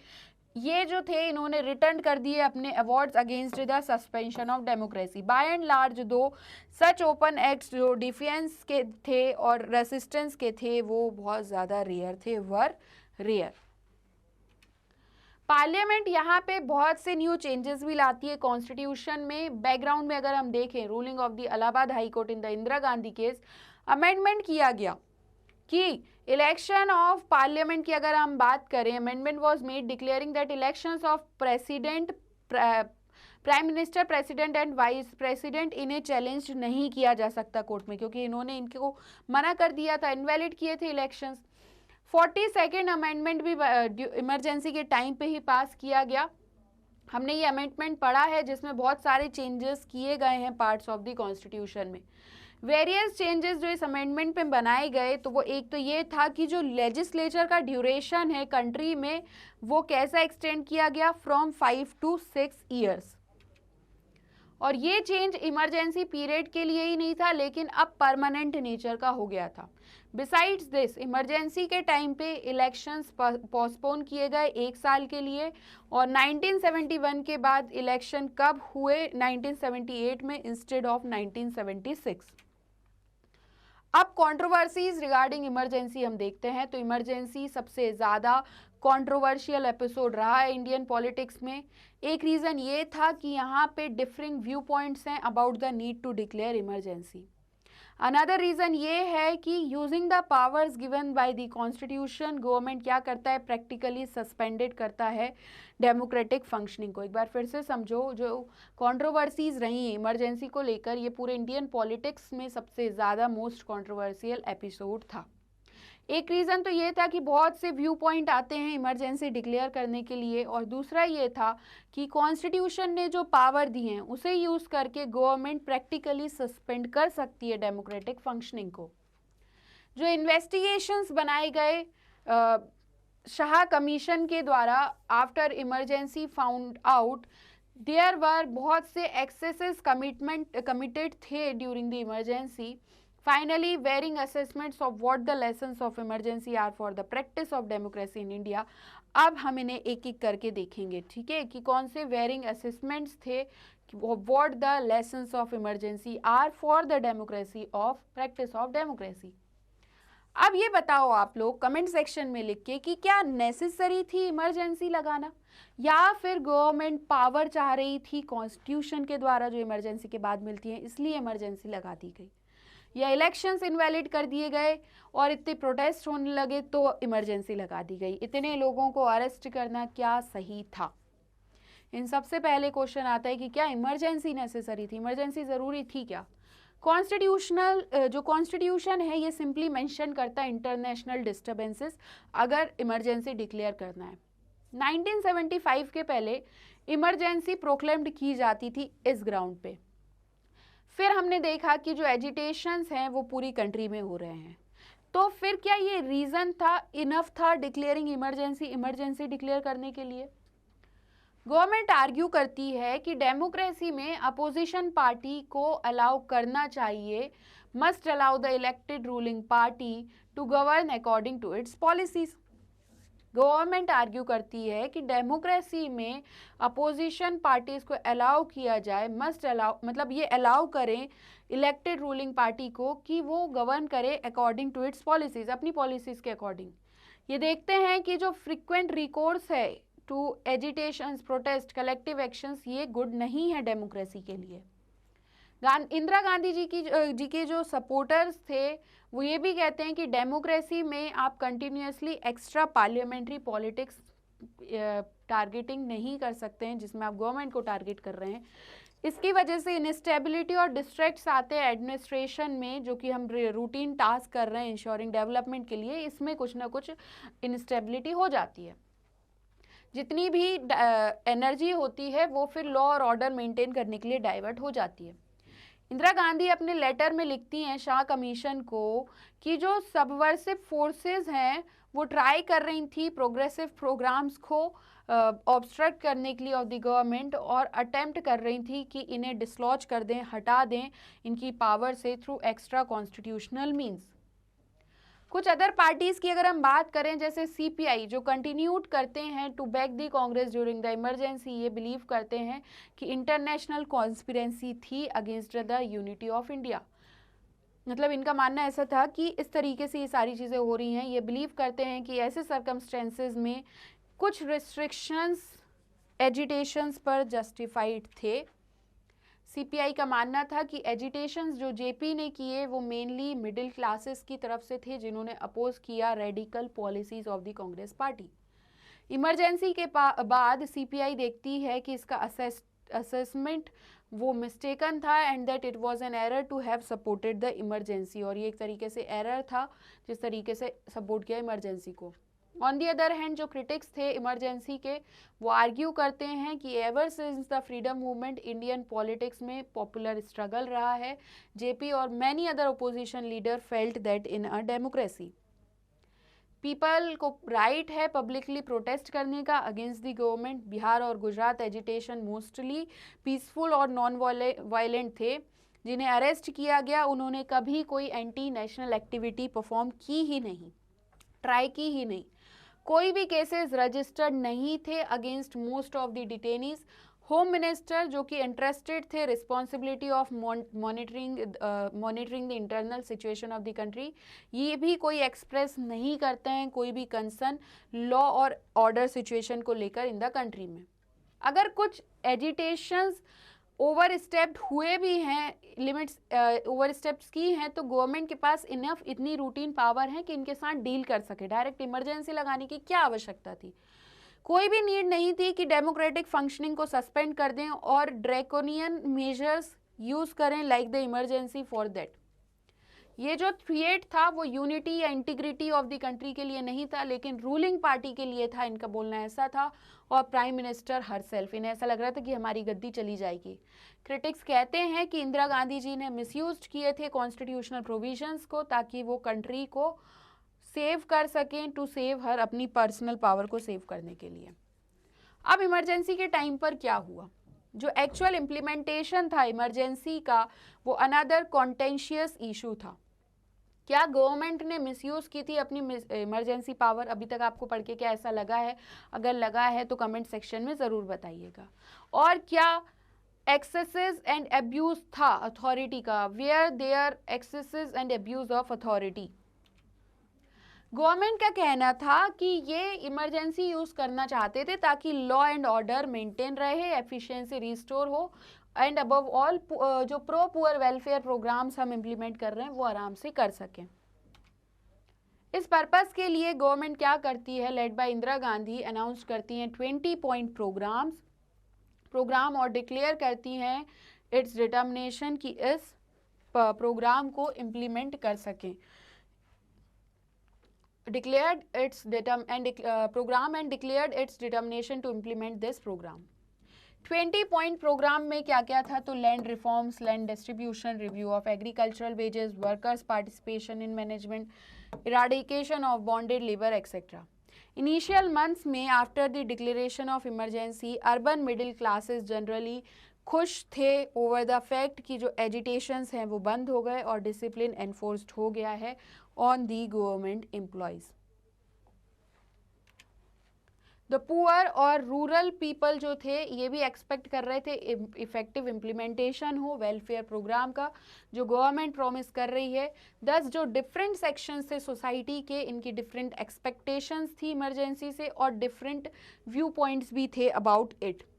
ये जो थे इन्होंने रिटर्न कर दिए अपने awards against the suspension of democracy. By and large though such open acts जो डिफेंस के थे और रेसिस्टेंस के थे वो बहुत ज़्यादा रेयर। पार्लियामेंट यहाँ पे बहुत से न्यू चेंजेस भी लाती है कॉन्स्टिट्यूशन में। बैकग्राउंड में अगर हम देखें, ruling of the Allahabad high court in the Indira Gandhi case, amendment किया गया कि इलेक्शन ऑफ पार्लियामेंट की अगर हम बात करें, amendment was made declaring that elections of president, prime minister, president and vice president इन्हें चैलेंज नहीं किया जा सकता कोर्ट में, क्योंकि इन्होंने इनको मना कर दिया था, इनवैलिड किए थे इलेक्शंस। 42nd अमेंडमेंट भी इमरजेंसी के टाइम पे ही पास किया गया। हमने ये अमेंडमेंट पढ़ा है जिसमें बहुत सारे चेंजेस किए गए हैं पार्ट्स ऑफ द कॉन्स्टिट्यूशन में। वेरियस चेंजेस जो इस अमेंडमेंट पे बनाए गए, तो वो एक तो ये था कि जो लेजिस्लेचर का ड्यूरेशन है कंट्री में वो कैसा एक्सटेंड किया गया, फ्रॉम 5 to 6 ईयर्स। और ये चेंज इमरजेंसी पीरियड के लिए ही नहीं था, लेकिन अब परमानेंट नेचर का हो गया था। बिसाइड्स दिस, इमरजेंसी के टाइम पे इलेक्शंस पोस्टपोन किए गए 1 साल के लिए, और 1971 के बाद इलेक्शन कब हुए, 1978 में इंस्टेड ऑफ 1976। अब कंट्रोवर्सीज रिगार्डिंग इमरजेंसी हम देखते हैं। तो इमरजेंसी सबसे ज़्यादा कंट्रोवर्शियल एपिसोड रहा है इंडियन पॉलिटिक्स में। एक रीज़न ये था कि यहाँ पे डिफरिंग व्यू पॉइंट्स हैं about the need to declare emergency. Another reason ये है कि using the powers given by the constitution, government क्या करता है, प्रैक्टिकली सस्पेंडेड करता है डेमोक्रेटिक फंक्शनिंग को। एक बार फिर से समझो, जो कंट्रोवर्सीज रही हैं इमरजेंसी को लेकर, ये पूरे इंडियन पॉलिटिक्स में सबसे ज़्यादा मोस्ट कंट्रोवर्शियल एपिसोड था। एक रीज़न तो ये था कि बहुत से व्यू पॉइंट आते हैं इमरजेंसी डिक्लेयर करने के लिए, और दूसरा ये था कि कॉन्स्टिट्यूशन ने जो पावर दी हैं उसे यूज़ करके गवर्नमेंट प्रैक्टिकली सस्पेंड कर सकती है डेमोक्रेटिक फंक्शनिंग को। जो इन्वेस्टिगेशंस बनाए गए शाह कमीशन के द्वारा after emergency found out, there were बहुत से एक्सेसेस कमिटेड थे during the emergency. Finally, varying assessments of what the lessons of emergency are for the practice of democracy in India। अब हम इन्हें एक एक करके देखेंगे, ठीक है, कि कौन से वेरिंग असेसमेंट्स थे, what the lessons of emergency are for the democracy of practice of democracy। अब ये बताओ आप लोग कमेंट सेक्शन में लिख के कि क्या नेसेसरी थी इमरजेंसी लगाना, या फिर गवर्नमेंट पावर चाह रही थी कॉन्स्टिट्यूशन के द्वारा जो इमरजेंसी के बाद मिलती है इसलिए इमरजेंसी लगा दी गई, या इलेक्शंस इनवैलिड कर दिए गए और इतने प्रोटेस्ट होने लगे तो इमरजेंसी लगा दी गई। इतने लोगों को अरेस्ट करना क्या सही था? इन सबसे पहले क्वेश्चन आता है कि क्या इमरजेंसी नेसेसरी थी, इमरजेंसी ज़रूरी थी क्या? जो कॉन्स्टिट्यूशन है ये सिंपली मेंशन करता है इंटरनेशनल डिस्टर्बेंसेस अगर इमरजेंसी डिक्लेयर करना है। 1975 के पहले इमरजेंसी प्रोक्लेम्ड की जाती थी इस ग्राउंड पे। फिर हमने देखा कि जो एजिटेशंस हैं वो पूरी कंट्री में हो रहे हैं, तो फिर क्या ये रीज़न था, इनफ था डिक्लेयरिंग इमरजेंसी डिक्लेयर करने के लिए? गवर्नमेंट आर्ग्यू करती है कि डेमोक्रेसी में अपोजिशन पार्टी को अलाउ करना चाहिए, must allow the elected ruling party to govern according to its policies. Government argue करती है कि डेमोक्रेसी में अपोजिशन पार्टीज को अलाउ किया जाए, मस्ट अलाउ मतलब ये अलाउ करें इलेक्टेड रूलिंग पार्टी को कि वो गवर्न करे अकॉर्डिंग टू इट्स पॉलिसीज, अपनी पॉलिसीज के अकॉर्डिंग। ये देखते हैं कि जो फ्रिक्वेंट रिकोर्स है to agitations, protest, collective actions, ये गुड नहीं है डेमोक्रेसी के लिए। इंदिरा गांधी जी के जो सपोर्टर्स थे वो ये भी कहते हैं कि डेमोक्रेसी में आप continuously extra parliamentary politics targeting नहीं कर सकते हैं जिसमें आप गवर्नमेंट को टारगेट कर रहे हैं। इसकी वजह से इनस्टेबिलिटी और डिस्ट्रैक्ट्स आते हैं एडमिनिस्ट्रेशन में, जो कि हम रूटीन टास्क कर रहे हैं इंश्योरिंग डेवलपमेंट के लिए, इसमें कुछ ना कुछ इनस्टेबिलिटी हो जाती है। जितनी भी एनर्जी होती है वो फिर लॉ और ऑर्डर मेंटेन करने के लिए डाइवर्ट हो जाती है। इंदिरा गांधी अपने लेटर में लिखती हैं शाह कमीशन को कि जो सबवर्सिव फोर्सेस हैं वो ट्राई कर रही थी प्रोग्रेसिव प्रोग्राम्स को ऑब्स्ट्रक्ट करने के लिए ऑफ द गवर्नमेंट, और अटेम्प्ट कर रही थी कि इन्हें डिसलॉज कर दें, हटा दें इनकी पावर से थ्रू एक्स्ट्रा कॉन्स्टिट्यूशनल मीन्स। कुछ अदर पार्टीज की अगर हम बात करें, जैसे सीपीआई जो कंटिन्यूड करते हैं to back the Congress during the emergency, ये बिलीव करते हैं कि इंटरनेशनल कॉन्स्पिरेंसी थी against the unity of India. मतलब इनका मानना ऐसा था कि इस तरीके से ये सारी चीज़ें हो रही हैं। ये बिलीव करते हैं कि ऐसे सर्कमस्टेंसेज में कुछ रिस्ट्रिक्शंस एजिटेशंस पर जस्टिफाइड थे। सीपीआई का मानना था कि एजिटेशंस जो जेपी ने किए वो मेनली मिडिल क्लासेस की तरफ से थे जिन्होंने अपोज किया radical policies of the Congress party. Emergency के बाद सीपीआई देखती है कि इसका असेसमेंट वो मिस्टेकन था and that it was an error to have supported the emergency, और ये एक तरीके से एरर था जिस तरीके से सपोर्ट किया इमरजेंसी को। ऑन दी अदर हैंड जो क्रिटिक्स थे इमरजेंसी के वो आर्ग्यू करते हैं कि ever since the freedom movement Indian politics में पॉपुलर स्ट्रगल रहा है। जेपी और many other opposition leader felt that in a democracy people को राइट है पब्लिकली प्रोटेस्ट करने का अगेंस्ट द गवर्नमेंट। बिहार और गुजरात एजिटेशन मोस्टली पीसफुल और नॉन वायलेंट थे। जिन्हें अरेस्ट किया गया उन्होंने कभी कोई एंटी नेशनल एक्टिविटी परफॉर्म की ही नहीं, ट्राई की ही नहीं। कोई भी केसेस रजिस्टर्ड नहीं थे against most of the detainees. Home minister जो कि इंटरेस्टेड थे responsibility of monitoring the internal situation of the country, ये भी कोई एक्सप्रेस नहीं करते हैं कोई भी कंसर्न लॉ और ऑर्डर सिचुएशन को लेकर इन द कंट्री में। अगर कुछ एजिटेशंस ओवर स्टेप्ड हुए भी हैं, लिमिट्स ओवर स्टेप्स की हैं, तो गवर्नमेंट के पास इतनी रूटीन पावर है कि इनके साथ डील कर सके। डायरेक्ट इमरजेंसी लगाने की क्या आवश्यकता थी? कोई भी नीड नहीं थी कि डेमोक्रेटिक फंक्शनिंग को सस्पेंड कर दें और ड्रैकोनियन मेजर्स यूज करें like the emergency for that. ये जो थ्रेट था वो यूनिटी या इंटीग्रिटी ऑफ द कंट्री के लिए नहीं था, लेकिन रूलिंग पार्टी के लिए था। इनका बोलना ऐसा था और प्राइम मिनिस्टर हरसेल्फ, इन्हें ऐसा लग रहा था कि हमारी गद्दी चली जाएगी। क्रिटिक्स कहते हैं कि इंदिरा गांधी जी ने मिसयूज किए थे कॉन्स्टिट्यूशनल प्रोविजंस को ताकि वो कंट्री को सेव कर सकें, टू सेव हर, अपनी पर्सनल पावर को सेव करने के लिए। अब इमरजेंसी के टाइम पर क्या हुआ? जो एक्चुअल इम्प्लीमेंटेशन था इमरजेंसी का वो अनदर कॉन्टेंशियस इशू था। क्या गवर्नमेंट ने मिसयूज की थी अपनी इमरजेंसी पावर? अभी तक आपको पढ़ के क्या ऐसा लगा है? अगर लगा है तो कमेंट सेक्शन में ज़रूर बताइएगा। और क्या एक्सेसेस एंड अब्यूज था अथॉरिटी का? Were there excesses and abuse of authority? Government का कहना था कि ये इमरजेंसी यूज़ करना चाहते थे ताकि लॉ एंड ऑर्डर मेंटेन रहे, एफिशिएंसी रिस्टोर हो, एंड अबव ऑल जो प्रो पुअर वेलफेयर प्रोग्राम्स हम इम्प्लीमेंट कर रहे हैं वो आराम से कर सकें। इस पर्पस के लिए गवर्नमेंट क्या करती है, led by Indira Gandhi, announce करती हैं 20 पॉइंट प्रोग्राम और डिक्लेयर करती हैं इट्स डिटर्मिनेशन कि इस प्रोग्राम को इम्प्लीमेंट कर सकें। declared its program and declared its determination to implement this program। 20 point program में क्या क्या था? तो land reforms, land distribution, review of agricultural wages, workers participation in management, eradication of bonded labour etcetera. Initial months में after the declaration of emergency urban middle classes generally खुश थे ओवर द फैक्ट कि जो एजिटेशंस हैं वो बंद हो गए और डिसिप्लिन एनफोर्स्ड हो गया है on the government employees. The poor और रूरल पीपल जो थे ये भी एक्सपेक्ट कर रहे थे इफेक्टिव इम्प्लीमेंटेशन हो वेलफेयर प्रोग्राम का जो गवर्नमेंट प्रॉमिस कर रही है। दस जो डिफरेंट सेक्शंस थे सोसाइटी के, इनकी डिफरेंट एक्सपेक्टेशंस थी इमरजेंसी से और डिफरेंट व्यू पॉइंट्स भी थे अबाउट इट।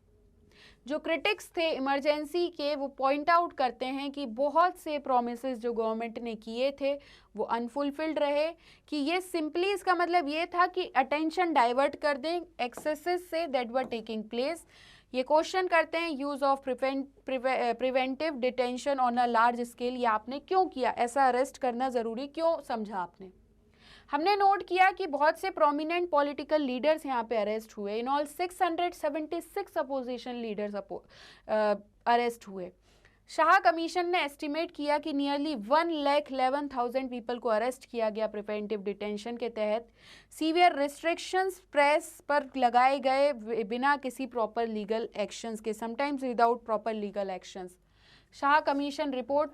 जो क्रिटिक्स थे इमरजेंसी के वो पॉइंट आउट करते हैं कि बहुत से प्रोमिसेस जो गवर्नमेंट ने किए थे वो अनफुलफिल्ड रहे, कि ये सिंपली इसका मतलब ये था कि अटेंशन डाइवर्ट कर दें axes say that were taking place. ये क्वेश्चन करते हैं use of preventive detention on a large scale, ये आपने क्यों किया? ऐसा अरेस्ट करना ज़रूरी क्यों समझा आपने? हमने नोट किया कि बहुत से प्रोमिनेंट पॉलिटिकल लीडर्स यहाँ पे अरेस्ट हुए। In all 676 opposition leaders arrest हुए। शाह कमीशन ने एस्टिमेट किया कि नियरली 1,11,000 पीपल को अरेस्ट किया गया प्रिवेंटिव डिटेंशन के तहत। सीवियर रिस्ट्रिक्शंस प्रेस पर लगाए गए बिना किसी प्रॉपर लीगल एक्शंस के, sometimes without proper legal actions. Shah commission report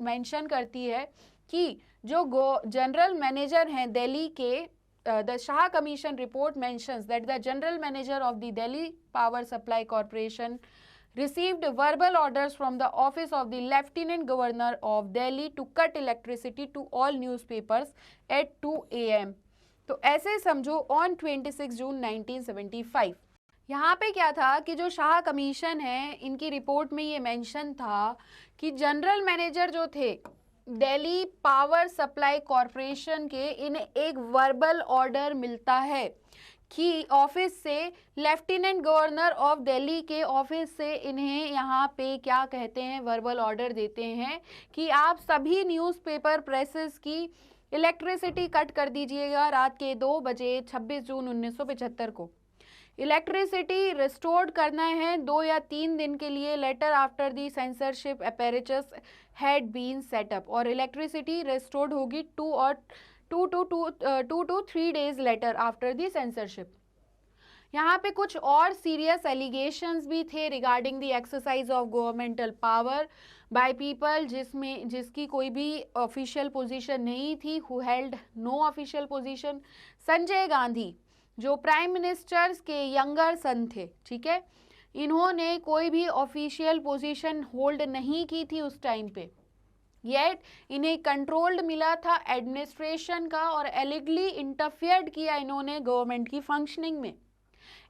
mention करती है कि जो जनरल मैनेजर हैं दिल्ली के, the Shah commission report mentions that the general manager of the Delhi power supply corporation received verbal orders from the office of the Lieutenant Governor of Delhi to cut electricity to all newspapers at 2 AM। तो ऐसे समझो ऑन 26 जून 1975। यहाँ पे क्या था कि जो शाह कमीशन है इनकी रिपोर्ट में ये मेंशन था कि जनरल मैनेजर जो थे दिल्ली पावर सप्लाई कॉरपोरेशन के, इन्हें एक वर्बल ऑर्डर मिलता है कि ऑफिस से, लेफ्टिनेंट गवर्नर ऑफ दिल्ली के ऑफिस से इन्हें यहाँ पे क्या कहते हैं, वर्बल ऑर्डर देते हैं कि आप सभी न्यूज़पेपर प्रेसेस की इलेक्ट्रिसिटी कट कर दीजिएगा रात के 2 बजे 26 जून 1975 को। इलेक्ट्रिसिटी रिस्टोर्ड करना है 2 या 3 दिन के लिए, later after the censorship apparatus had been set up, और इलेक्ट्रिसिटी रिस्टोर्ड होगी 2 और 2 to 3 days later after the censorship. यहाँ पे कुछ और सीरियस एलिगेशंस भी थे regarding the exercise of governmental power by people जिसकी कोई भी ऑफिशियल पोजीशन नहीं थी, who held no official position. Sanjay Gandhi जो प्राइम मिनिस्टर्स के यंगर सन थे, ठीक है, इन्होंने कोई भी ऑफिशियल पोजीशन होल्ड नहीं की थी उस टाइम पे, येट इन्हें कंट्रोल्ड मिला था एडमिनिस्ट्रेशन का और एलिगली इंटरफेयर्ड किया इन्होंने गवर्नमेंट की फंक्शनिंग में.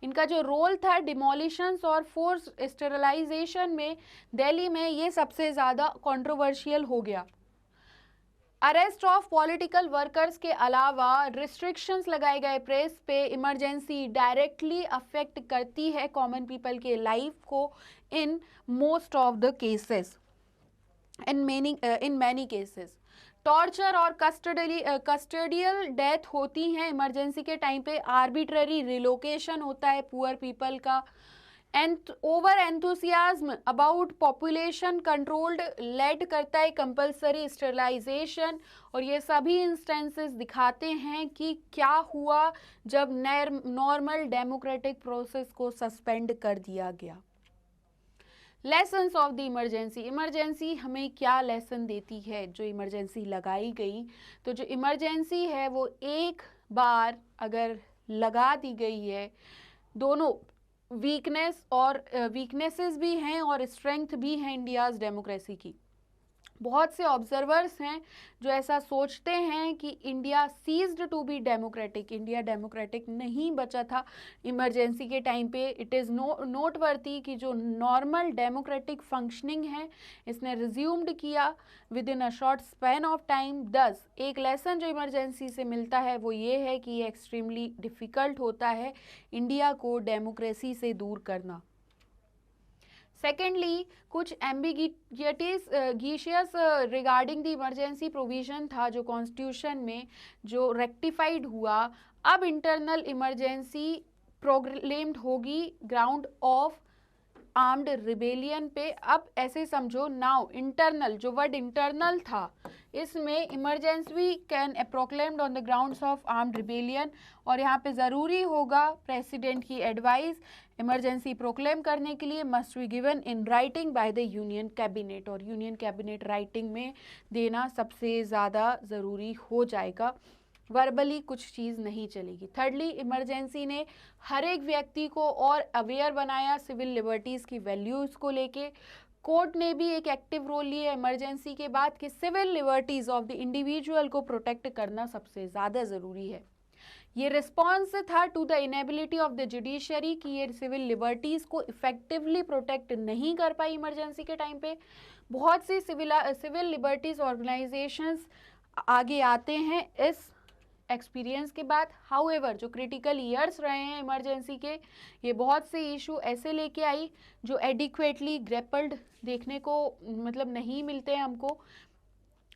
इनका जो रोल था डिमोलिशंस और फोर्स स्टेरिलाइजेशन में दिल्ली में, ये सबसे ज़्यादा कंट्रोवर्शियल हो गया. अरेस्ट ऑफ पॉलिटिकल वर्कर्स के अलावा रिस्ट्रिक्शंस लगाए गए प्रेस पे. इमरजेंसी डायरेक्टली अफेक्ट करती है कॉमन पीपल के लाइफ को in most of the cases, in many cases. Torture और कस्टडियल डेथ होती हैं इमरजेंसी के टाइम पे. आर्बिट्ररी रिलोकेशन होता है पुअर पीपल का. And over enthusiasm about population controlled led करता है कंपल्सरी स्टेरिलाइजेशन. और ये सभी इंस्टेंसेस दिखाते हैं कि क्या हुआ जब नॉर्मल डेमोक्रेटिक प्रोसेस को सस्पेंड कर दिया गया. Lessons of the emergency. Emergency हमें क्या लेसन देती है जो इमरजेंसी लगाई गई? तो जो इमरजेंसी है वो एक बार अगर लगा दी गई है, दोनों वीकनेसेस भी हैं और स्ट्रेंथ भी हैं इंडियाज़ डेमोक्रेसी की. बहुत से ऑब्जर्वर्स हैं जो ऐसा सोचते हैं कि India ceased to be democratic. India democratic नहीं बचा था इमरजेंसी के टाइम पे. इट इज़ नोटवर्थी कि जो नॉर्मल डेमोक्रेटिक फंक्शनिंग है इसने रिज्यूम्ड किया with in a short span of time. 10 एक लेसन जो इमरजेंसी से मिलता है वो ये है कि ये एक्सट्रीमली डिफ़िकल्ट होता है इंडिया को डेमोक्रेसी से दूर करना. सेकेंडली, कुछ ambiguous regarding the emergency provision था जो कॉन्स्टिट्यूशन में जो रेक्टिफाइड हुआ. अब इंटरनल इमरजेंसी प्रोक्लेम्ड होगी ग्राउंड ऑफ आर्म्ड रिबेलियन पे. अब ऐसे समझो, नाउ इंटरनल, जो वर्ड इंटरनल था इसमें emergency can proclaimed on the grounds of armed rebellion. और यहाँ पे ज़रूरी होगा प्रेसिडेंट की एडवाइस इमरजेंसी प्रोक्लेम करने के लिए must be given in writing by the union cabinet. और यूनियन कैबिनेट राइटिंग में देना सबसे ज़्यादा ज़रूरी हो जाएगा, वर्बली कुछ चीज़ नहीं चलेगी. थर्डली, इमरजेंसी ने हर एक व्यक्ति को और अवेयर बनाया सिविल लिबर्टीज़ की वैल्यूज़ को लेके. कोर्ट ने भी एक एक्टिव रोल लिया इमरजेंसी के बाद कि civil liberties of the individual को प्रोटेक्ट करना सबसे ज़्यादा ज़रूरी है. ये रिस्पॉन्स था to the inability of the judiciary कि ये सिविल लिबर्टीज़ को इफेक्टिवली प्रोटेक्ट नहीं कर पाई इमरजेंसी के टाइम पे. बहुत सी सिविल लिबर्टीज़ ऑर्गेनाइजेशंस आगे आते हैं इस एक्सपीरियंस के बाद. हाउएवर, जो क्रिटिकल ईयर्स रहे हैं इमरजेंसी के, ये बहुत से इशू ऐसे लेके आई जो एडिक्वेटली ग्रेपल्ड देखने को मतलब नहीं मिलते हैं हमको.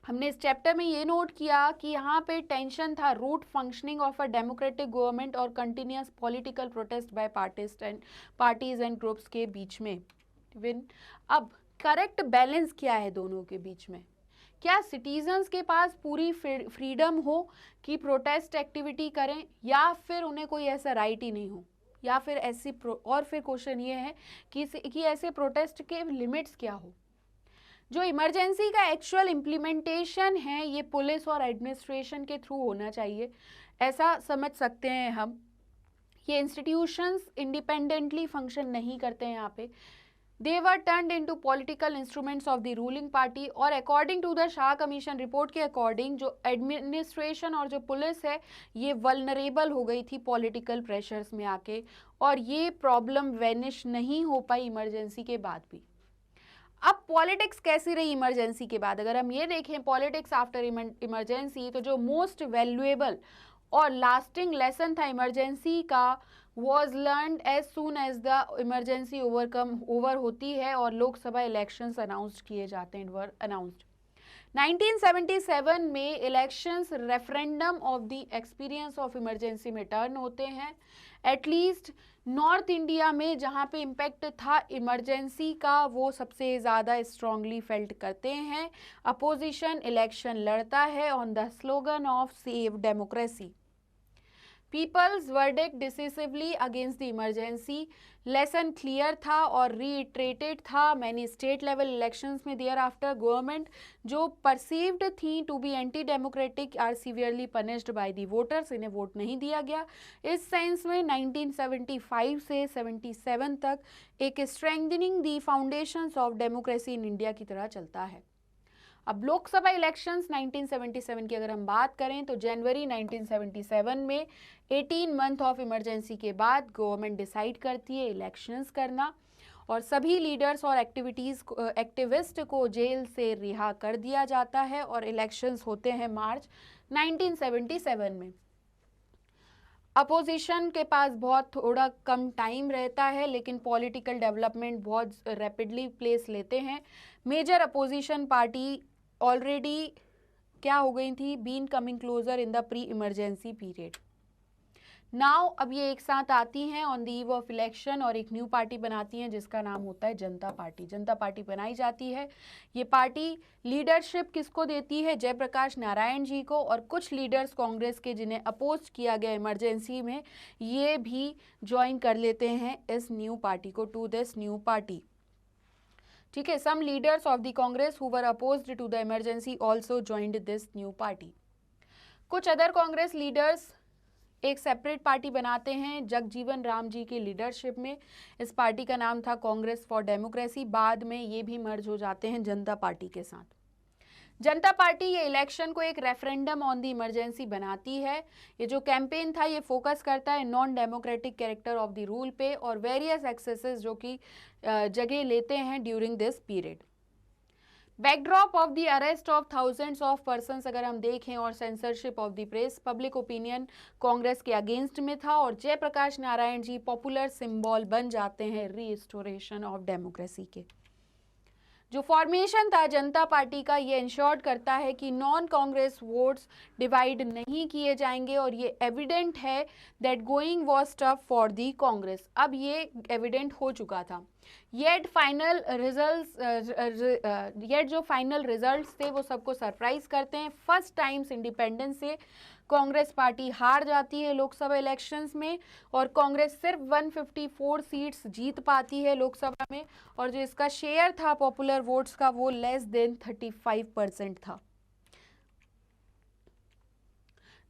हमने इस चैप्टर में ये नोट किया कि यहाँ पे टेंशन था route functioning of a democratic government और continuous political protest by parties and groups के बीच में. अब करेक्ट बैलेंस क्या है दोनों के बीच में? क्या सिटीजन्स के पास पूरी फ्रीडम हो कि प्रोटेस्ट एक्टिविटी करें, या फिर उन्हें कोई ऐसा राइट ही नहीं हो, या फिर ऐसी और फिर क्वेश्चन ये है कि ऐसे प्रोटेस्ट के लिमिट्स क्या हो? जो इमरजेंसी का एक्चुअल इम्प्लीमेंटेशन है ये पुलिस और एडमिनिस्ट्रेशन के थ्रू होना चाहिए, ऐसा समझ सकते हैं हम. ये इंस्टीट्यूशंस इंडिपेंडेंटली फंक्शन नहीं करते हैं यहाँ पे. They were turned into political instruments of the ruling party. और according to the Shah commission report के अकॉर्डिंग जो एडमिनिस्ट्रेशन और जो पुलिस है ये वल्नरेबल हो गई थी पॉलिटिकल प्रेशर्स में आके, और ये प्रॉब्लम वैनिश नहीं हो पाई इमरजेंसी के बाद भी. अब पॉलिटिक्स कैसी रही इमरजेंसी के बाद? अगर हम ये देखें पॉलिटिक्स आफ्टर इमरजेंसी, तो जो मोस्ट वैल्यूएबल और लास्टिंग लेसन था इमरजेंसी का was learned as soon as the emergency over होती है और लोकसभा इलेक्शंस अनाउंस किए जाते हैं, were announced. 1977 में elections referendum of the experience of emergency में टर्न होते हैं। एटलीस्ट नॉर्थ इंडिया में जहाँ पे इम्पैक्ट था इमरजेंसी का, वो सबसे ज़्यादा स्ट्रांगली फेल्ट करते हैं। अपोजिशन इलेक्शन लड़ता है on the slogan of save democracy. People's verdict decisively against the emergency lesson clear था और रीइटरेटेड था मैनी स्टेट लेवल इलेक्शंस में। देयर आफ्टर गवर्नमेंट जो परसीव्ड थी to be anti democratic are severely punished by the voters, इन्हें वोट नहीं दिया गया। इस सेंस में 1975 से 77 तक एक strengthening the foundations of democracy in India की तरह चलता है। अब लोकसभा इलेक्शंस 1977 की अगर हम बात करें तो जनवरी 1977 में 18 मंथ ऑफ इमरजेंसी के बाद गवर्नमेंट डिसाइड करती है इलेक्शंस करना और सभी लीडर्स और एक्टिविस्ट को जेल से रिहा कर दिया जाता है और इलेक्शंस होते हैं मार्च 1977 में। अपोजिशन के पास बहुत थोड़ा कम टाइम रहता है लेकिन पॉलिटिकल डेवलपमेंट बहुत रैपिडली प्लेस लेते हैं। मेजर अपोजिशन पार्टी ऑलरेडी क्या हो गई थी, been coming closer in the pre emergency period. Now अब ये एक साथ आती हैं on the eve of election और एक न्यू पार्टी बनाती हैं जिसका नाम होता है जनता पार्टी। जनता पार्टी बनाई जाती है। ये पार्टी लीडरशिप किसको देती है, जयप्रकाश नारायण जी को, और कुछ लीडर्स कांग्रेस के जिन्हें अपोज किया गया इमरजेंसी में, ये भी ज्वाइन कर लेते हैं इस न्यू पार्टी को, टू दिस न्यू पार्टी। ठीक है, some leaders of the Congress who were opposed to the emergency also joined this new party. कुछ अदर कांग्रेस लीडर्स एक सेपरेट पार्टी बनाते हैं जगजीवन राम जी की लीडरशिप में। इस पार्टी का नाम था कांग्रेस फॉर डेमोक्रेसी। बाद में ये भी मर्ज हो जाते हैं जनता पार्टी के साथ। जनता पार्टी ये इलेक्शन को एक रेफरेंडम ऑन द इमरजेंसी बनाती है। ये जो कैंपेन था ये फोकस करता है non democratic character of the rule पे और वेरियस एक्सेसेस जो कि जगह लेते हैं during this period. Backdrop of the arrest of thousands of persons अगर हम देखें और censorship of the press, public opinion Congress के अगेंस्ट में था और जयप्रकाश नारायण जी पॉपुलर सिंबल बन जाते हैं रीस्टोरेशन ऑफ डेमोक्रेसी के। जो फॉर्मेशन था जनता पार्टी का, ये इंश्योर्ड करता है कि नॉन कांग्रेस वोट्स डिवाइड नहीं किए जाएंगे और ये एविडेंट है that going was tough for the Congress. अब ये एविडेंट हो चुका था। येट जो फाइनल रिजल्ट्स थे वो सबको सरप्राइज करते हैं। फर्स्ट टाइम्स इंडिपेंडेंस से कांग्रेस पार्टी हार जाती है लोकसभा इलेक्शंस में और कांग्रेस सिर्फ 154 सीट्स जीत पाती है लोकसभा में और जो इसका शेयर था पॉपुलर वोट्स का वो लेस देन 35% था।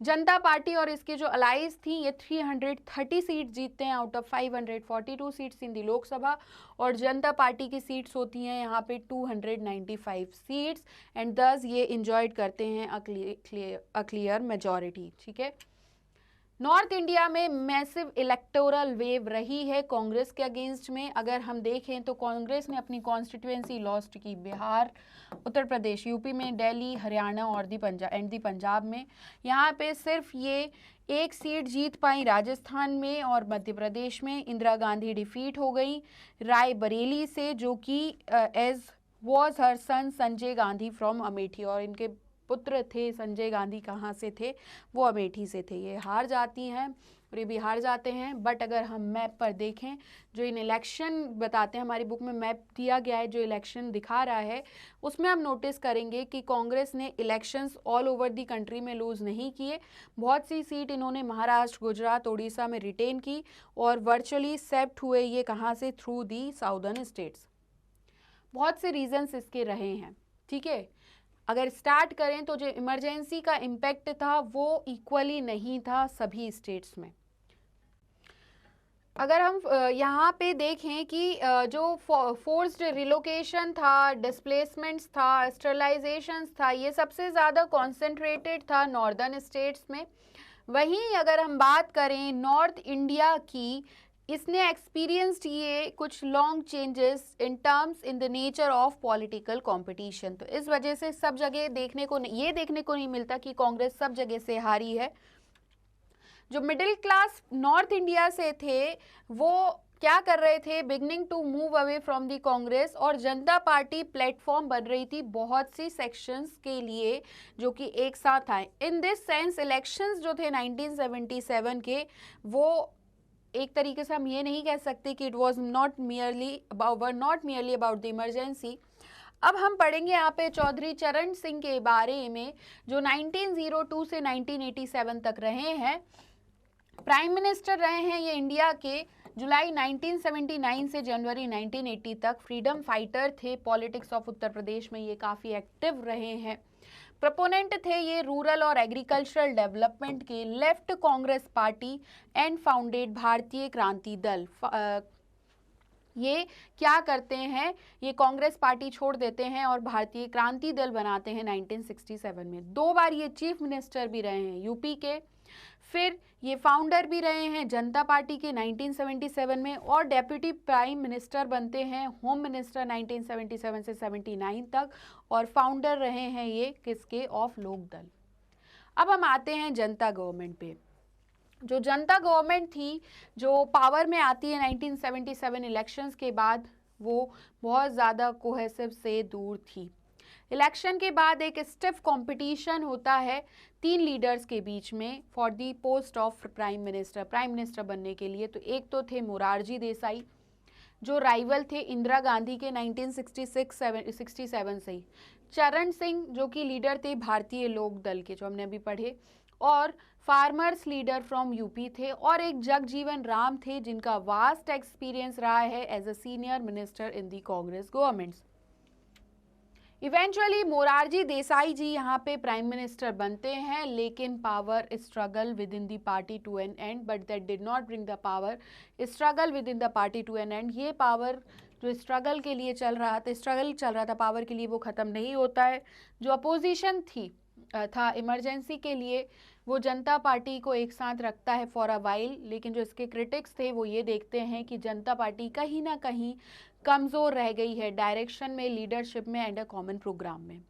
जनता पार्टी और इसके जो अलाइज थी ये 330 सीट जीतते हैं आउट ऑफ 542 सीट्स इन दी लोकसभा और जनता पार्टी की सीट्स होती हैं यहाँ पे 295 सीट्स एंड दस ये इंजॉयड करते हैं अ क्लियर मेजॉरिटी। ठीक है, नॉर्थ इंडिया में मैसिव इलेक्टोरल वेव रही है कांग्रेस के अगेंस्ट में। अगर हम देखें तो कांग्रेस ने अपनी कॉन्स्टिट्यूएंसी लॉस्ट की बिहार, उत्तर प्रदेश, यूपी में, दिल्ली, हरियाणा और दी पंजाब में। यहाँ पे सिर्फ ये एक सीट जीत पाई राजस्थान में और मध्य प्रदेश में। इंदिरा गांधी डिफीट हो गई रायबरेली से जो कि as was her son Sanjay Gandhi from Amethi और इनके पुत्र थे संजय गांधी कहाँ से थे, वो अमेठी से थे। ये हार जाती हैं और ये भी हार जाते हैं। बट अगर हम मैप पर देखें जो इन इलेक्शन बताते हैं, हमारी बुक में मैप दिया गया है जो इलेक्शन दिखा रहा है, उसमें हम नोटिस करेंगे कि कांग्रेस ने elections all over the country में लूज़ नहीं किए। बहुत सी सीट इन्होंने महाराष्ट्र, गुजरात, उड़ीसा में रिटेन की और वर्चुअली सेप्ट हुए ये कहाँ से, थ्रू दी साउदर्न स्टेट्स। बहुत से रीजंस इसके रहे हैं। ठीक है, अगर स्टार्ट करें तो जो इमरजेंसी का इम्पैक्ट था वो इक्वली नहीं था सभी स्टेट्स में। अगर हम यहाँ पे देखें कि जो फोर्स्ड रिलोकेशन था, डिस्प्लेसमेंट्स था, स्टरलाइजेशंस था, ये सबसे ज़्यादा कॉन्सेंट्रेटेड था नॉर्दर्न स्टेट्स में। वहीं अगर हम बात करें नॉर्थ इंडिया की, इसने एक्सपीरियंस्ड ये कुछ long changes in terms in the nature of political competition. तो इस वजह से सब जगह देखने को नहीं मिलता कि कांग्रेस सब जगह से हारी है। जो मिडिल क्लास नॉर्थ इंडिया से थे वो क्या कर रहे थे, beginning to move away from the Congress, और जनता पार्टी प्लेटफॉर्म बन रही थी बहुत सी सेक्शंस के लिए जो कि एक साथ आए। इन दिस सेंस इलेक्शंस जो थे 1977 के, वो एक तरीके से हम ये नहीं कह सकते कि it was not merely about the emergency. अब हम पढ़ेंगे यहाँ पे चौधरी चरण सिंह के बारे में, जो 1902 से 1987 तक रहे हैं, प्राइम मिनिस्टर रहे हैं ये इंडिया के। जुलाई 1979 से जनवरी 1980 तक फ्रीडम फाइटर थे, पॉलिटिक्स ऑफ उत्तर प्रदेश में ये काफ़ी एक्टिव रहे हैं। प्रपोनेंट थे ये रूरल और एग्रीकल्चरल डेवलपमेंट के, left Congress party and founded भारतीय क्रांति दल। ये क्या करते हैं, ये कांग्रेस पार्टी छोड़ देते हैं और भारतीय क्रांति दल बनाते हैं 1967 में। 2 बार ये चीफ मिनिस्टर भी रहे हैं यूपी के, फिर ये फाउंडर भी रहे हैं जनता पार्टी के 1977 में, और डेप्यूटी प्राइम मिनिस्टर बनते हैं, होम मिनिस्टर 1977 से 79 तक, और फाउंडर रहे हैं ये किसके, ऑफ लोक दल। अब हम आते हैं जनता गवर्नमेंट पे। जो जनता गवर्नमेंट थी, जो पावर में आती है 1977 इलेक्शंस के बाद, वो बहुत ज़्यादा कोहेसिव से दूर थी। इलेक्शन के बाद एक स्टिफ कंपटीशन होता है 3 लीडर्स के बीच में for the post of prime minister बनने के लिए। तो एक तो थे मोरारजी देसाई, जो राइवल थे इंदिरा गांधी के 1966-67 से ही, चरण सिंह जो कि लीडर थे भारतीय लोक दल के, जो हमने अभी पढ़े, और फार्मर्स लीडर फ्रॉम यूपी थे, और एक जगजीवन राम थे जिनका वास्ट एक्सपीरियंस रहा है as a senior minister in the Congress governments. Eventually Morarji Desai ji यहाँ पे प्राइम मिनिस्टर बनते हैं, लेकिन power struggle within the party to an end, but that did not bring the power struggle within the party to an end. ये पावर जो स्ट्रगल के लिए चल रहा था पावर के लिए, वो ख़त्म नहीं होता है। जो अपोजिशन था इमरजेंसी के लिए, वो जनता पार्टी को एक साथ रखता है फॉर अ वाइल, लेकिन जो इसके क्रिटिक्स थे वो ये देखते हैं कि जनता पार्टी कहीं ना कहीं कमज़ोर रह गई है डायरेक्शन में, लीडरशिप में एंड अ कॉमन प्रोग्राम में।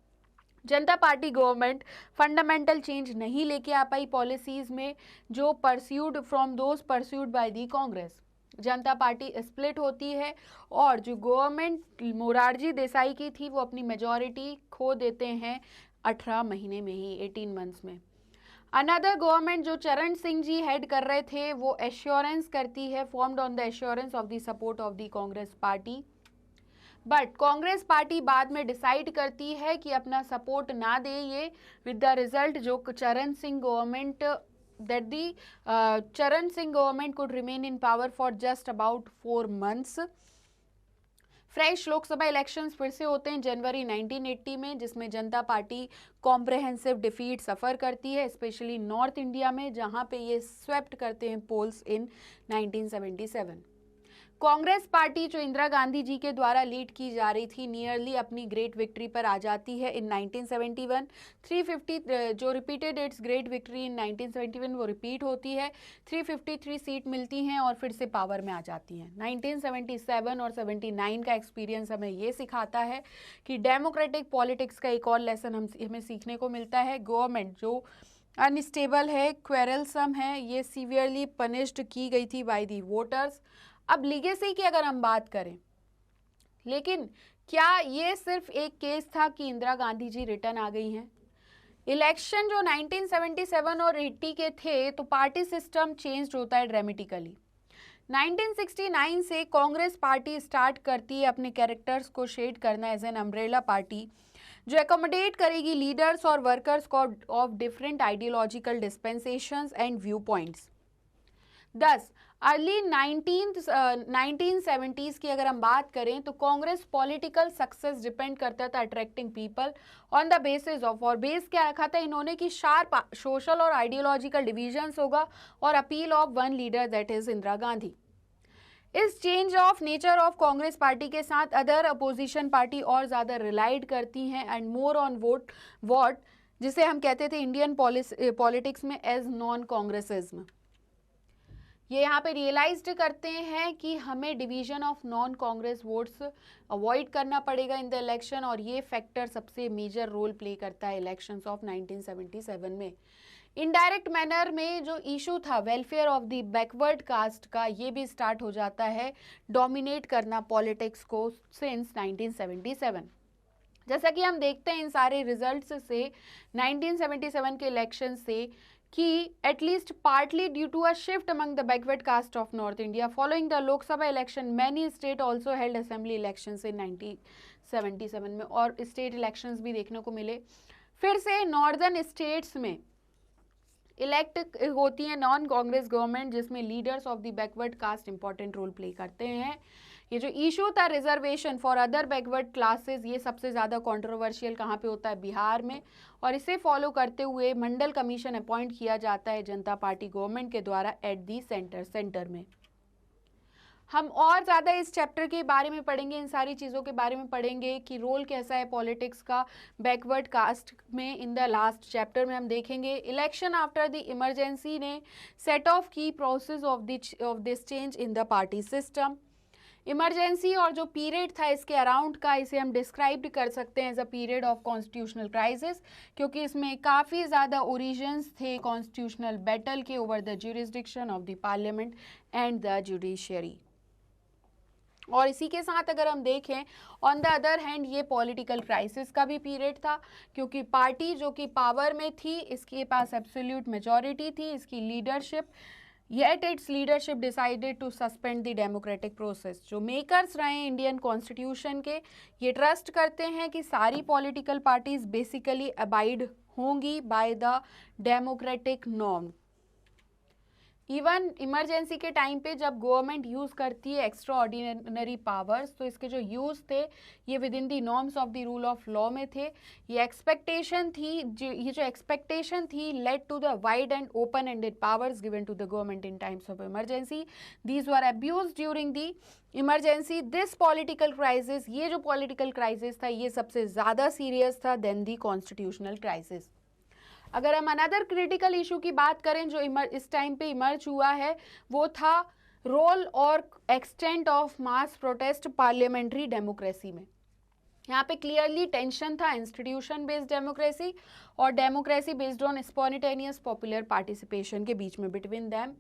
जनता पार्टी गवर्नमेंट फंडामेंटल चेंज नहीं लेके आ पाई पॉलिसीज़ में जो pursued from those pursued by the Congress. Janata Party split होती है, और जो गवर्नमेंट मोरारजी देसाई की थी वो अपनी मेजॉरिटी खो देते हैं 18 महीने में ही, 18 मंथ्स में। अनदर गवर्नमेंट जो चरण सिंह जी हेड कर रहे थे, वो एश्योरेंस करती है, formed on the assurance of the support of the Congress party. But Congress party बाद में डिसाइड करती है कि अपना सपोर्ट ना दे ये, विद द रिजल्ट जो चरण Singh government that the Charan Singh government could remain in power for just about 4 months. Fresh Lok Sabha elections फिर से होते हैं जनवरी 1980 में, जिसमें जनता पार्टी कॉम्प्रहेंसिव डिफीट सफ़र करती है, स्पेशली नॉर्थ इंडिया में, जहां पे ये स्वेप्ट करते हैं पोल्स इन 1977। कांग्रेस पार्टी जो इंदिरा गांधी जी के द्वारा लीड की जा रही थी, नियरली अपनी ग्रेट विक्ट्री पर आ जाती है इन 1971। 350 जो repeated it's great victory in 1971 वो रिपीट होती है, 353 सीट मिलती हैं और फिर से पावर में आ जाती हैं। 1977 और 79 का एक्सपीरियंस हमें ये सिखाता है कि डेमोक्रेटिक पॉलिटिक्स का एक और लेसन हमें सीखने को मिलता है। गवर्नमेंट जो अनस्टेबल है, क्वेरलसम है, ये सीवियरली पनिश्ड की गई थी बाय दी वोटर्स। अब लीगेसी की अगर हम बात करें, लेकिन क्या ये सिर्फ एक केस था कि इंदिरा गांधी जी रिटर्न आ गई हैं? इलेक्शन जो 1977 और 80 के थे, तो पार्टी सिस्टम चेंज होता है ड्रामेटिकली। 1969 से कांग्रेस पार्टी स्टार्ट करती है अपने कैरेक्टर्स को शेड करना एज एन अम्ब्रेला पार्टी, जो एकोमोडेट करेगी लीडर्स और वर्कर्स को of different ideological dispensations and view points. 10 early 1970s की अगर हम बात करें, तो कांग्रेस पॉलिटिकल सक्सेस डिपेंड करता था attracting people on the basis of, और बेस क्या रखा था इन्होंने कि शार्प सोशल और आइडियोलॉजिकल डिविजन्स होगा और appeal of one leader that is Indira Gandhi. इस change of nature of Congress party के साथ अदर अपोजिशन पार्टी और ज़्यादा रिलाइड करती हैं एंड मोर ऑन वोट जिसे हम कहते थे इंडियन पॉलिटिक्स में एज नॉन कांग्रेसिज्म। ये यहाँ पे रियलाइज्ड करते हैं कि हमें division of non Congress votes avoid करना पड़ेगा इन द इलेक्शन, और ये फैक्टर सबसे मेजर रोल प्ले करता है इलेक्शंस ऑफ 1977 में। इनडायरेक्ट मैनर में जो इशू था welfare of the backward cast का, ये भी स्टार्ट हो जाता है डोमिनेट करना पॉलिटिक्स को सिंस 1977। जैसा कि हम देखते हैं इन सारे रिजल्ट्स से 1977 के इलेक्शन से कि at least partly due to a shift among the backward caste of north India following the Lok Sabha election many state also held assembly elections in 1977 में, और स्टेट इलेक्शंस भी देखने को मिले। फिर से नॉर्दर्न स्टेट्स में इलेक्ट होती है नॉन कांग्रेस गवर्नमेंट जिसमें leaders of the backward caste important role play करते हैं। ये जो इशू था reservation for other backward classes, ये सबसे ज़्यादा कंट्रोवर्शियल कहाँ पे होता है, बिहार में, और इसे फॉलो करते हुए मंडल कमीशन अपॉइंट किया जाता है जनता पार्टी गवर्नमेंट के द्वारा एट दी सेंटर में। हम और ज़्यादा इस चैप्टर के बारे में पढ़ेंगे, इन सारी चीज़ों के बारे में पढ़ेंगे कि रोल कैसा है पॉलिटिक्स का बैकवर्ड कास्ट में। इन द लास्ट चैप्टर में हम देखेंगे इलेक्शन आफ्टर द इमरजेंसी ने सेट ऑफ की process of this change in the party system. Emergency और जो पीरियड था इसके अराउंड का, इसे हम डिस्क्राइब कर सकते हैं as a period of constitutional crisis, क्योंकि इसमें काफ़ी ज़्यादा ओरिजिन्स थे कॉन्स्टिट्यूशनल बैटल के over the jurisdiction of the parliament and the judiciary. और इसी के साथ अगर हम देखें ऑन द अदर हैंड ये पॉलिटिकल क्राइसिस का भी पीरियड था, क्योंकि पार्टी जो कि पावर में थी इसके पास एब्सोल्यूट मेजॉरिटी थी, इसकी leadership, yet its leadership decided to suspend the democratic process. जो मेकर्स रहे इंडियन कॉन्स्टिट्यूशन के, ये ट्रस्ट करते हैं कि सारी पॉलिटिकल पार्टीज बेसिकली अबाइड होंगी by the democratic norm. Even emergency के टाइम पे जब गवर्नमेंट यूज़ करती है एक्स्ट्रा ऑर्डिनरी पावर्स, तो इसके जो यूज़ थे ये with in the norms of the rule of law में थे। ये एक्सपेक्टेशन थी led to the wide and open ended powers given to the government in times of emergency. These were abuse during the emergency. This political crisis, ये जो पॉलिटिकल क्राइसिस था ये सबसे ज़्यादा सीरियस था देन दी कॉन्स्टिट्यूशनल क्राइसिस। अगर हम अनदर क्रिटिकल इशू की बात करें जो इस टाइम पे इमर्ज हुआ है, वो था रोल और extent of mass protest parliamentary democracy में। यहाँ पे क्लियरली टेंशन था इंस्टीट्यूशन बेस्ड डेमोक्रेसी और democracy based on spontaneous popular participation के बीच में बिटवीन दैम।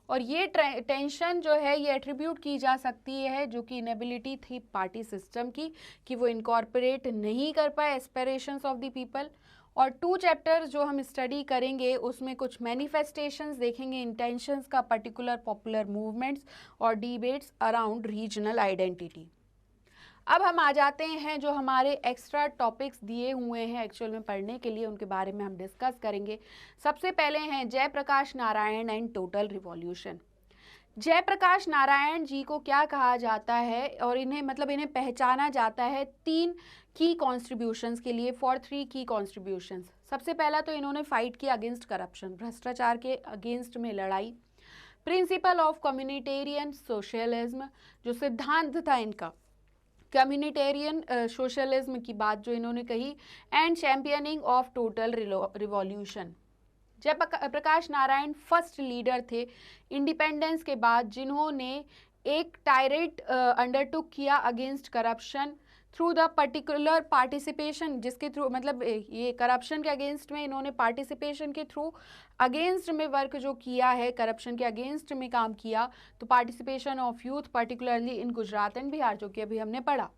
और ये टेंशन जो है ये एट्रीब्यूट की जा सकती है जो कि इनेबिलिटी थी पार्टी सिस्टम की, कि वो इनकॉर्पोरेट नहीं कर पाए एस्पिरेशंस ऑफ द पीपल। और 2 चैप्टर्स जो हम स्टडी करेंगे उसमें कुछ मैनिफेस्टेशंस देखेंगे इंटेंशंस का, पर्टिकुलर पॉपुलर मूवमेंट्स और डिबेट्स अराउंड रीजनल आइडेंटिटी। अब हम आ जाते हैं जो हमारे एक्स्ट्रा टॉपिक्स दिए हुए हैं एक्चुअल में पढ़ने के लिए, उनके बारे में हम डिस्कस करेंगे। सबसे पहले हैं Jayaprakash Narayan and total revolution. Jayaprakash Narayan ji को क्या कहा जाता है और इन्हें पहचाना जाता है 3 की कॉन्ट्रीब्यूशंस के लिए, फॉर 3 की कॉन्ट्रीब्यूशंस। सबसे पहला तो इन्होंने फाइट किया अगेंस्ट करप्शन, भ्रष्टाचार के अगेंस्ट में लड़ाई। प्रिंसिपल ऑफ कम्युनिटेरियन सोशलिज्म, जो सिद्धांत था इनका कम्युनिटेरियन सोशलिज्म की बात जो इन्होंने कही, and championing of total revolution. Jayaprakash Narayan first leader थे इंडिपेंडेंस के बाद जिन्होंने एक टायरेट अंडरटुक किया against corruption through the particular participation, जिसके थ्रू ये करप्शन के अगेंस्ट में इन्होंने पार्टिसिपेशन के थ्रू अगेंस्ट में वर्क जो किया है, करप्शन के अगेंस्ट में काम किया, तो participation of youth particularly in Gujarat and Bihar जो कि अभी हमने पढ़ा।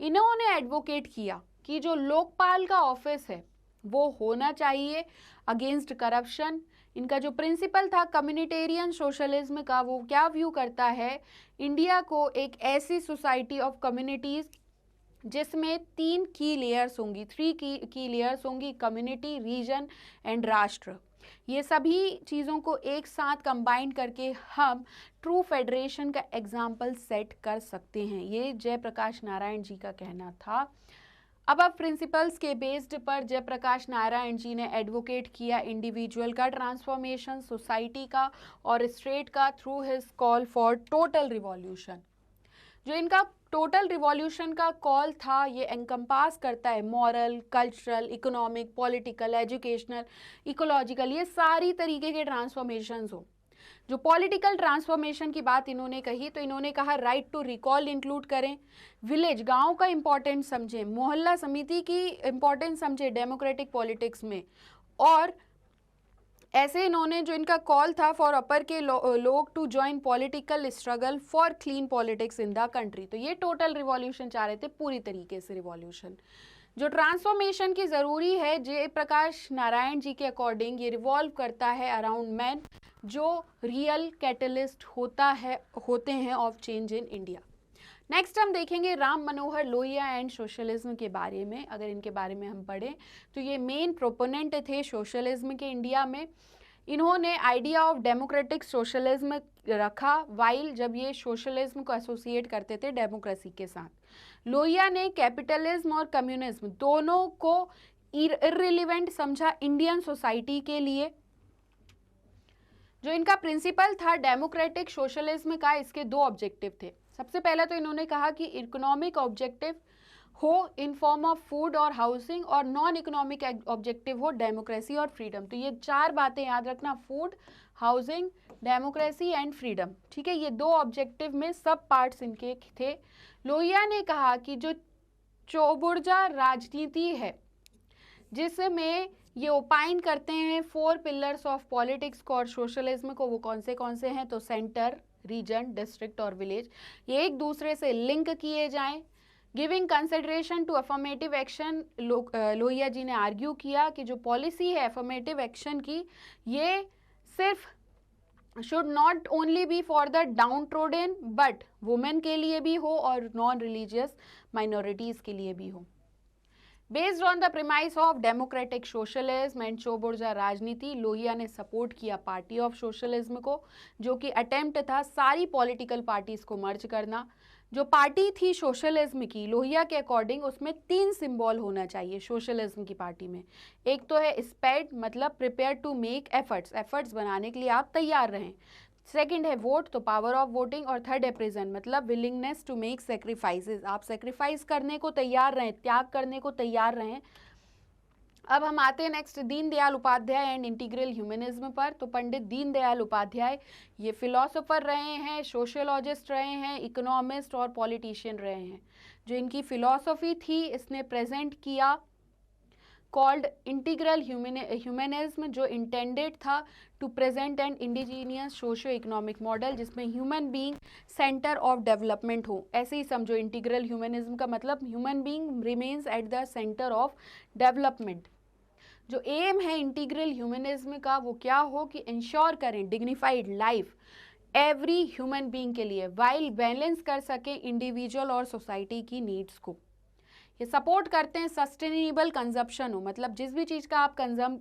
इन्होंने एडवोकेट किया कि जो लोकपाल का ऑफिस है वो होना चाहिए अगेंस्ट करप्शन। इनका जो प्रिंसिपल था कम्युनिटेरियन सोशलिज्म का, वो क्या व्यू करता है इंडिया को एक ऐसी सोसाइटी ऑफ कम्युनिटीज़ जिसमें 3 की लेयर्स होंगी, 3 की लेयर्स होंगी, कम्युनिटी, रीजन एंड राष्ट्र। ये सभी चीज़ों को एक साथ कंबाइन करके हम ट्रू फेडरेशन का एग्जाम्पल सेट कर सकते हैं, ये जयप्रकाश नारायण जी का कहना था। अब प्रिंसिपल्स के बेस्ड पर जयप्रकाश नारायण जी ने एडवोकेट किया इंडिविजुअल का ट्रांसफॉर्मेशन, सोसाइटी का और स्टेट का through his call for total revolution. जो इनका टोटल रिवॉल्यूशन का कॉल था ये एनकम्पास करता है moral, cultural, economic, political, educational, ecological, ये सारी तरीके के ट्रांसफॉर्मेशंस हो। जो पॉलिटिकल ट्रांसफॉर्मेशन की बात इन्होंने कही तो इन्होंने कहा राइट टू रिकॉल इंक्लूड करें, विलेज, गांव का इंपॉर्टेंस समझें, मोहल्ला समिति की इंपॉर्टेंस समझें डेमोक्रेटिक पॉलिटिक्स में, और ऐसे इन्होंने जो इनका कॉल था फॉर अपर के लोग to join political struggle for clean politics in the country. तो ये टोटल रिवॉल्यूशन चाह रहे थे, पूरी तरीके से रिवॉल्यूशन। जो ट्रांसफॉर्मेशन की ज़रूरी है जयप्रकाश नारायण जी के अकॉर्डिंग ये रिवॉल्व करता है अराउंड मैन, जो रियल कैटलिस्ट होते हैं of change in India. Next हम देखेंगे राम मनोहर लोहिया एंड सोशलिज्म के बारे में। अगर इनके बारे में हम पढ़ें तो ये मेन प्रोपोनेंट थे सोशलिज्म के इंडिया में। इन्होंने आइडिया ऑफ डेमोक्रेटिक सोशलिज्म रखा वाइल जब ये सोशलिज्म को एसोसिएट करते थे डेमोक्रेसी के साथ। लोहिया ने कैपिटलिज्म और कम्युनिज्म दोनों को इररिलेवेंट समझा इंडियन सोसाइटी के लिए। जो इनका प्रिंसिपल था डेमोक्रेटिक सोशलिज्म का, इसके दो ऑब्जेक्टिव थे। सबसे पहला तो इन्होंने कहा कि इकोनॉमिक ऑब्जेक्टिव हो इन फॉर्म ऑफ फूड और हाउसिंग, और नॉन इकोनॉमिक ऑब्जेक्टिव हो डेमोक्रेसी और फ्रीडम। तो ये चार बातें याद रखना, food, housing, democracy and freedom, ठीक है। ये दो ऑब्जेक्टिव में सब पार्ट्स इनके थे। लोहिया ने कहा कि जो चौबुर्जा राजनीति है जिसमें ये ओपाइन करते हैं 4 पिलर्स ऑफ पॉलिटिक्स को और सोशलिज्म को, वो कौन से हैं? तो सेंटर, रीजन, डिस्ट्रिक्ट और विलेज, ये एक दूसरे से लिंक किए जाएं। Giving consideration to affirmative action, Lohia ji ने आर्ग्यू किया कि जो पॉलिसी है अफर्मेटिव एक्शन की, ये सिर्फ should not only be for the downtrodden but women के लिए भी हो और नॉन रिलीजियस माइनॉरिटीज के लिए भी हो। Based on the premise of democratic socialism and Chauburja राजनीति, लोहिया ने सपोर्ट किया पार्टी ऑफ सोशलिज्म को, जो कि अटेम्प्ट था सारी पॉलिटिकल पार्टीज को मर्ज करना। जो पार्टी थी सोशलिज्म की, लोहिया के अकॉर्डिंग उसमें 3 सिंबल होना चाहिए सोशलिज्म की पार्टी में। एक तो है स्पेड, मतलब प्रिपेयर टू मेक एफर्ट्स बनाने के लिए आप तैयार रहें। सेकंड है वोट, तो पावर ऑफ वोटिंग। और थर्ड है प्रेजेंट, मतलब विलिंगनेस टू मेक सेक्रीफाइसेस, आप सेक्रीफाइस करने को तैयार रहें, त्याग करने को तैयार रहें। अब हम आते हैं next Deendayal Upadhyaya and integral humanism पर। तो पंडित दीनदयाल उपाध्याय ये फिलोसोफर रहे हैं, सोशियोलॉजिस्ट रहे हैं, इकोनॉमिस्ट और पॉलिटिशियन रहे हैं। जो इनकी फिलॉसफी थी इसने प्रेजेंट किया कॉल्ड इंटीग्रल ह्यूमनिज्म, जो इंटेंडेड था to present an indigenous socio economic model जिसमें human being centre of development हो। ऐसे ही समझो, इंटीग्रल ह्यूमनिज्म का मतलब human being remains at the centre of development. जो एम है इंटीग्रल ह्यूमनिज्म का वो क्या हो कि इंश्योर करें dignified life every human being के लिए, वाइल बैलेंस कर सकें इंडिविजुअल और सोसाइटी की नीड्स को। ये सपोर्ट करते हैं सस्टेनेबल कंजप्शन हो, मतलब जिस भी चीज़ का आप कंज्यूम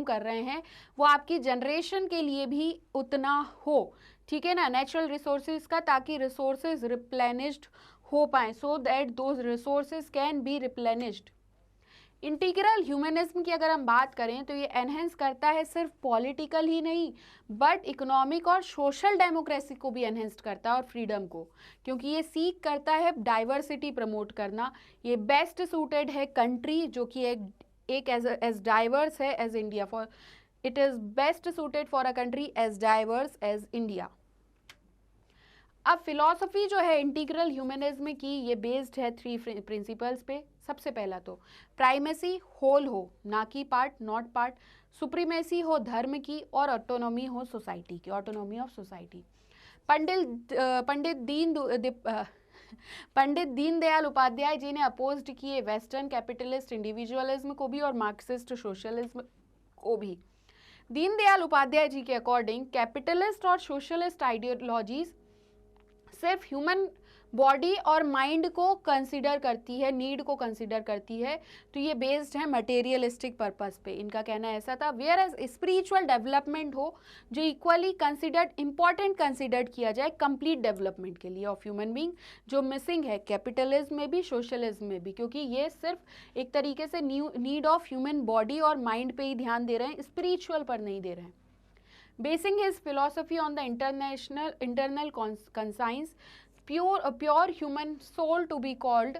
कर रहे हैं वो आपकी जनरेशन के लिए भी उतना हो, ठीक है ना, नेचुरल रिसोर्सेज का, ताकि रिसोर्सेज रिप्लेनिश्ड हो पाए, so that those resources can be replenished. Integral humanism की अगर हम बात करें तो ये एनहेंस करता है सिर्फ पॉलिटिकल ही नहीं बट इकोनॉमिक और सोशल डेमोक्रेसी को भी एनहेंस करता है और फ्रीडम को, क्योंकि ये सीख करता है डाइवर्सिटी प्रमोट करना। ये बेस्ट सूटेड है कंट्री जो कि एक एज डाइवर्स है as India, for it is best suited for a country as diverse as India. अब फिलॉसफी जो है इंटीग्रल ह्यूमनिज्म की ये बेस्ड है 3 प्रिंसिपल्स पे। सबसे पहला तो प्राइमेसी होल हो, ना कि पार्ट, नॉट पार्ट। सुप्रीमेसी हो धर्म की, और ऑटोनॉमी हो सोसाइटी की, autonomy of society. Pandit Deendayal Upadhyay ji ने अपोज्ड किए वेस्टर्न कैपिटलिस्ट इंडिविजुअलिज्म को भी और मार्क्सिस्ट सोशलिज्म को भी। दीनदयाल उपाध्याय जी के अकॉर्डिंग कैपिटलिस्ट और सोशलिस्ट आइडियोलॉजीज सिर्फ ह्यूमन बॉडी और माइंड को कंसीडर करती है, नीड को कंसीडर करती है, तो ये बेस्ड है मटेरियलिस्टिक पर्पस पे। इनका कहना ऐसा था। वेयर एज स्पिरिचुअल डेवलपमेंट हो जो इक्वली कंसीडर्ड इंपॉर्टेंट कंसीडर्ड किया जाए कंप्लीट डेवलपमेंट के लिए ऑफ ह्यूमन बीइंग, जो मिसिंग है कैपिटलिज्म में भी सोशलिज्म में भी, क्योंकि ये सिर्फ एक तरीके से नीड ऑफ ह्यूमन बॉडी और माइंड पे ही ध्यान दे रहे हैं, स्पिरिचुअल पर नहीं दे रहे हैं। Basing his philosophy on the internal conscience, pure human soul to be called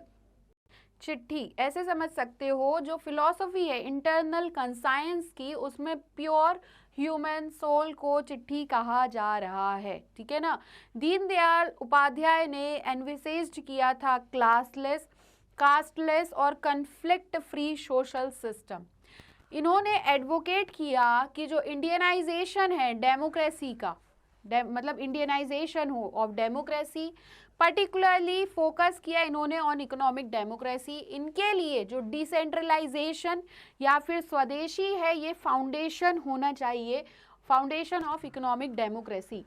चिट्ठी, ऐसे समझ सकते हो जो फिलॉसफी है इंटरनल कंसाइंस की, उसमें प्योर ह्यूमन सोल को चिट्ठी कहा जा रहा है, ठीक है ना। दीनदयाल उपाध्याय ने एनविसेज्ड किया था क्लासलेस, कास्टलेस और कन्फ्लिक्ट फ्री सोशल सिस्टम। इन्होंने एडवोकेट किया कि जो इंडियनाइजेशन है डेमोक्रेसी का, मतलब इंडियनाइजेशन हो ऑफ डेमोक्रेसी, पर्टिकुलरली फोकस किया इन्होंने ऑन इकोनॉमिक डेमोक्रेसी। इनके लिए जो डिसेंट्रलाइजेशन या फिर स्वदेशी है, ये फाउंडेशन होना चाहिए, फाउंडेशन ऑफ इकोनॉमिक डेमोक्रेसी।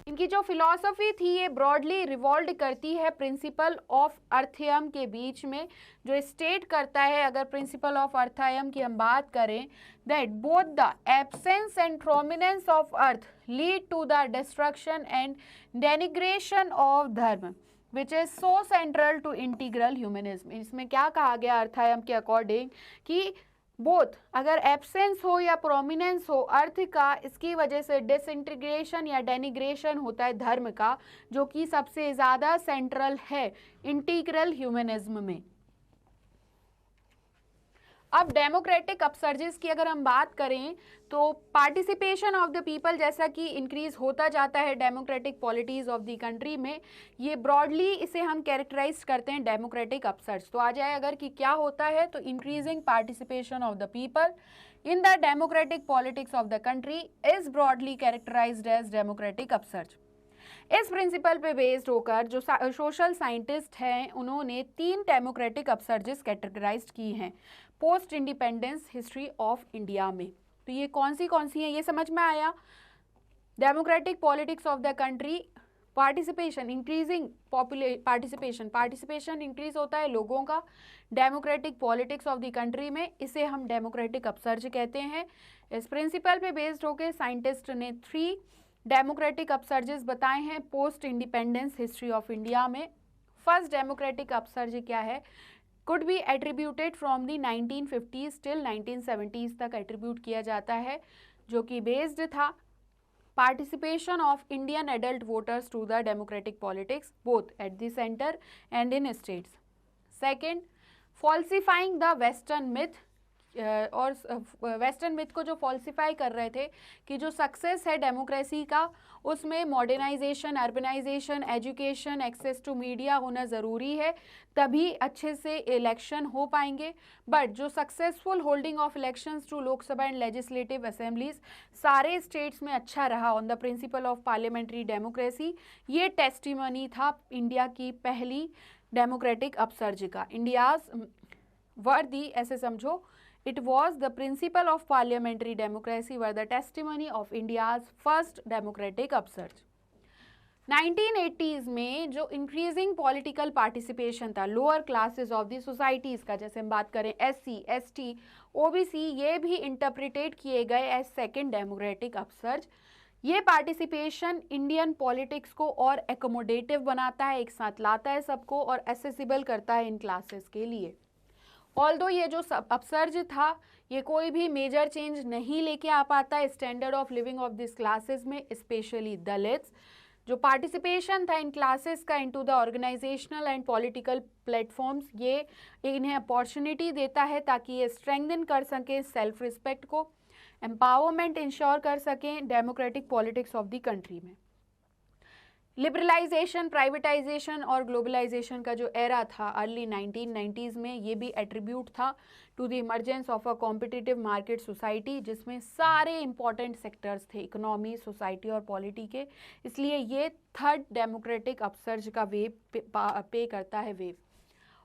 इनकी जो फिलॉसफी थी ये ब्रॉडली रिवॉल्व करती है प्रिंसिपल ऑफ अर्थयम के बीच में, जो स्टेट करता है, अगर प्रिंसिपल ऑफ अर्थयम की हम बात करें, that both the absence and prominence of artha lead to the destruction and denigration of dharma which is so central to integral humanism. इसमें क्या कहा गया अर्थयम के अकॉर्डिंग कि बोथ, अगर एब्सेंस हो या प्रोमिनेंस हो अर्थ का, इसकी वजह से डिसइंटीग्रेशन या डेनिग्रेशन होता है धर्म का, जो कि सबसे ज़्यादा सेंट्रल है इंटीग्रल ह्यूमनिज्म में। अब डेमोक्रेटिक अपसर्जेस की अगर हम बात करें तो पार्टिसिपेशन ऑफ द पीपल जैसा कि इंक्रीज होता जाता है डेमोक्रेटिक पॉलिटीज ऑफ द कंट्री में, ये ब्रॉडली इसे हम कैरेक्टराइज करते हैं डेमोक्रेटिक अपसर्ज। तो आ जाए अगर कि क्या होता है, तो increasing participation of the people in the democratic politics of the country is broadly characterised as democratic upsurge. इस प्रिंसिपल पे बेस्ड होकर जो सोशल साइंटिस्ट हैं उन्होंने 3 डेमोक्रेटिक अपसर्जेस कैटेगराइज की हैं post independence history of India में। तो ये कौन सी हैं, ये समझ में आया। Democratic politics of the country, participation, increasing participation increase होता है लोगों का democratic politics of the country में, इसे हम डेमोक्रेटिक अपसर्ज कहते हैं। इस प्रिंसिपल पे बेस्ड होकर साइंटिस्ट ने 3 डेमोक्रेटिक अपसर्जेस बताए हैं post independence history of India में। फर्स्ट डेमोक्रेटिक अपसर्ज क्या है, could be attributed from the 1950s till 1970s तक एट्रीब्यूट किया जाता है, जो कि बेस्ड था participation of Indian adult voters to the democratic politics both at the centre and in states. Second, falsifying the western myth, और वेस्टर्न मिथ को जो फॉल्सिफाई कर रहे थे कि जो सक्सेस है डेमोक्रेसी का उसमें modernisation, urbanisation, education, access to media होना ज़रूरी है, तभी अच्छे से इलेक्शन हो पाएंगे। बट जो successful holding of elections to Lok Sabha and legislative assemblies सारे स्टेट्स में अच्छा रहा on the principle of parliamentary democracy, ये टेस्टिमनी था इंडिया की पहली डेमोक्रेटिक अपसर्ज का। इंडियाज वर्दी, ऐसे समझो, it was the principle of parliamentary democracy were the testimony of India's first democratic upsurge। 1980s में जो इंक्रीजिंग पॉलिटिकल पार्टिसिपेशन था lower classes of the societies का, जैसे हम बात करें SC, ST, OBC, ये भी इंटरप्रिटेट किए गए एज सेकेंड डेमोक्रेटिक अपसर्ज। ये पार्टिसिपेशन इंडियन पॉलिटिक्स को और एकोमोडेटिव बनाता है, एक साथ लाता है सबको और एसेसिबल करता है इन क्लासेस के लिए। ऑल्दो ये जो अपसर्ज था ये कोई भी मेजर चेंज नहीं लेके आ पाता है standard of living of this classes में, स्पेशली दलित्स। जो पार्टिसिपेशन था इन क्लासेस का into the organisational and political platforms, ये इन्हें अपॉर्चुनिटी देता है ताकि ये स्ट्रेंथन कर सकें सेल्फ रिस्पेक्ट को, एम्पावरमेंट इंश्योर कर सकें democratic politics of the country में। लिबरलाइजेशन, प्राइवेटाइजेशन और ग्लोबलाइजेशन का जो एरा था अर्ली 1990s में, ये भी एट्रीब्यूट था to the emergence of a competitive market society, जिसमें सारे इंपॉर्टेंट सेक्टर्स थे इकोनॉमी, सोसाइटी और पॉलिटी के, इसलिए ये थर्ड डेमोक्रेटिक अपसर्ज का वेव पे करता है वेव।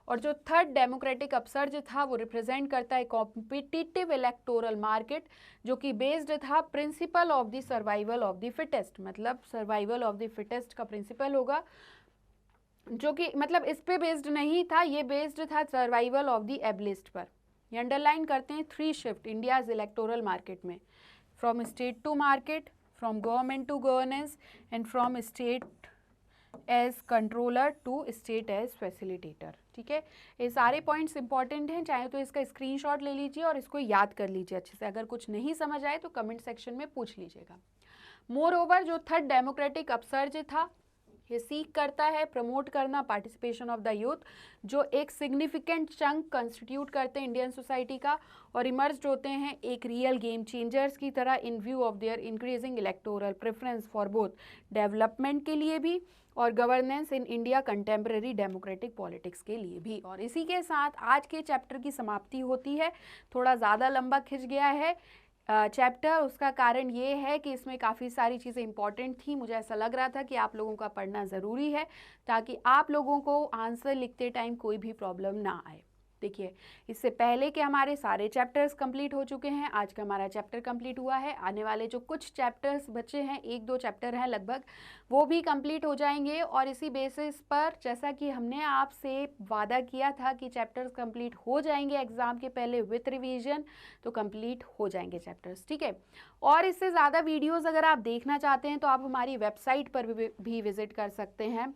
और जो थर्ड डेमोक्रेटिक अपसर्ज था वो रिप्रेजेंट करता है कॉम्पिटिटिव इलेक्टोरल मार्केट, जो कि बेस्ड था principle of the survival of the fittest, मतलब सर्वाइवल ऑफ द फिटेस्ट का प्रिंसिपल होगा, जो कि मतलब इस पे बेस्ड नहीं था, ये बेस्ड था सर्वाइवल ऑफ द एबलिस्ट पर। ये अंडरलाइन करते हैं 3 शिफ्ट इंडियाज इलेक्टोरल मार्केट में, from state to market, from government to governance and from state as controller to state as facilitator. ठीक है, ये सारे पॉइंट्स इंपॉर्टेंट हैं, चाहे तो इसका स्क्रीनशॉट ले लीजिए और इसको याद कर लीजिए अच्छे से। अगर कुछ नहीं समझ आए तो कमेंट सेक्शन में पूछ लीजिएगा। मोर ओवर जो थर्ड डेमोक्रेटिक अपसर्ज था ये सीक करता है प्रमोट करना पार्टिसिपेशन ऑफ द यूथ, जो एक सिग्निफिकेंट चंक कंस्टिट्यूट करते हैं इंडियन सोसाइटी का और इमर्ज होते हैं एक रियल गेम चेंजर्स की तरह इन view of their increasing electoral preference for both development के लिए भी और governance in India contemporary democratic politics के लिए भी। और इसी के साथ आज के चैप्टर की समाप्ति होती है। थोड़ा ज़्यादा लंबा खिंच गया है चैप्टर, उसका कारण ये है कि इसमें काफ़ी सारी चीज़ें इंपॉर्टेंट थी। मुझे ऐसा लग रहा था कि आप लोगों का पढ़ना ज़रूरी है ताकि आप लोगों को आंसर लिखते टाइम कोई भी प्रॉब्लम ना आए। देखिए, इससे पहले के हमारे सारे चैप्टर्स कंप्लीट हो चुके हैं। आज का हमारा चैप्टर कंप्लीट हुआ है। आने वाले जो कुछ चैप्टर्स बचे हैं, 1-2 चैप्टर हैं लगभग, वो भी कंप्लीट हो जाएंगे। और इसी बेसिस पर जैसा कि हमने आपसे वादा किया था कि चैप्टर्स कंप्लीट हो जाएंगे एग्जाम के पहले विथ रिवीजन, तो कंप्लीट हो जाएंगे चैप्टर्स, ठीक है। और इससे ज़्यादा वीडियोज़ अगर आप देखना चाहते हैं तो आप हमारी वेबसाइट पर भी विजिट कर सकते हैं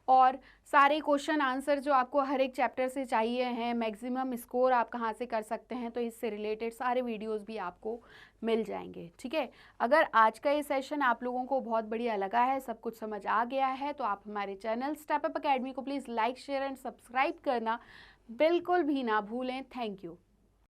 और सारे क्वेश्चन आंसर जो आपको हर एक चैप्टर से चाहिए हैं, मैक्सिमम स्कोर आप कहाँ से कर सकते हैं, तो इससे रिलेटेड सारे वीडियोस भी आपको मिल जाएंगे, ठीक है। अगर आज का ये सेशन आप लोगों को बहुत बढ़िया लगा है, सब कुछ समझ आ गया है, तो आप हमारे चैनल स्टेप अप अकेडमी को please like share and subscribe करना बिल्कुल भी ना भूलें। Thank you.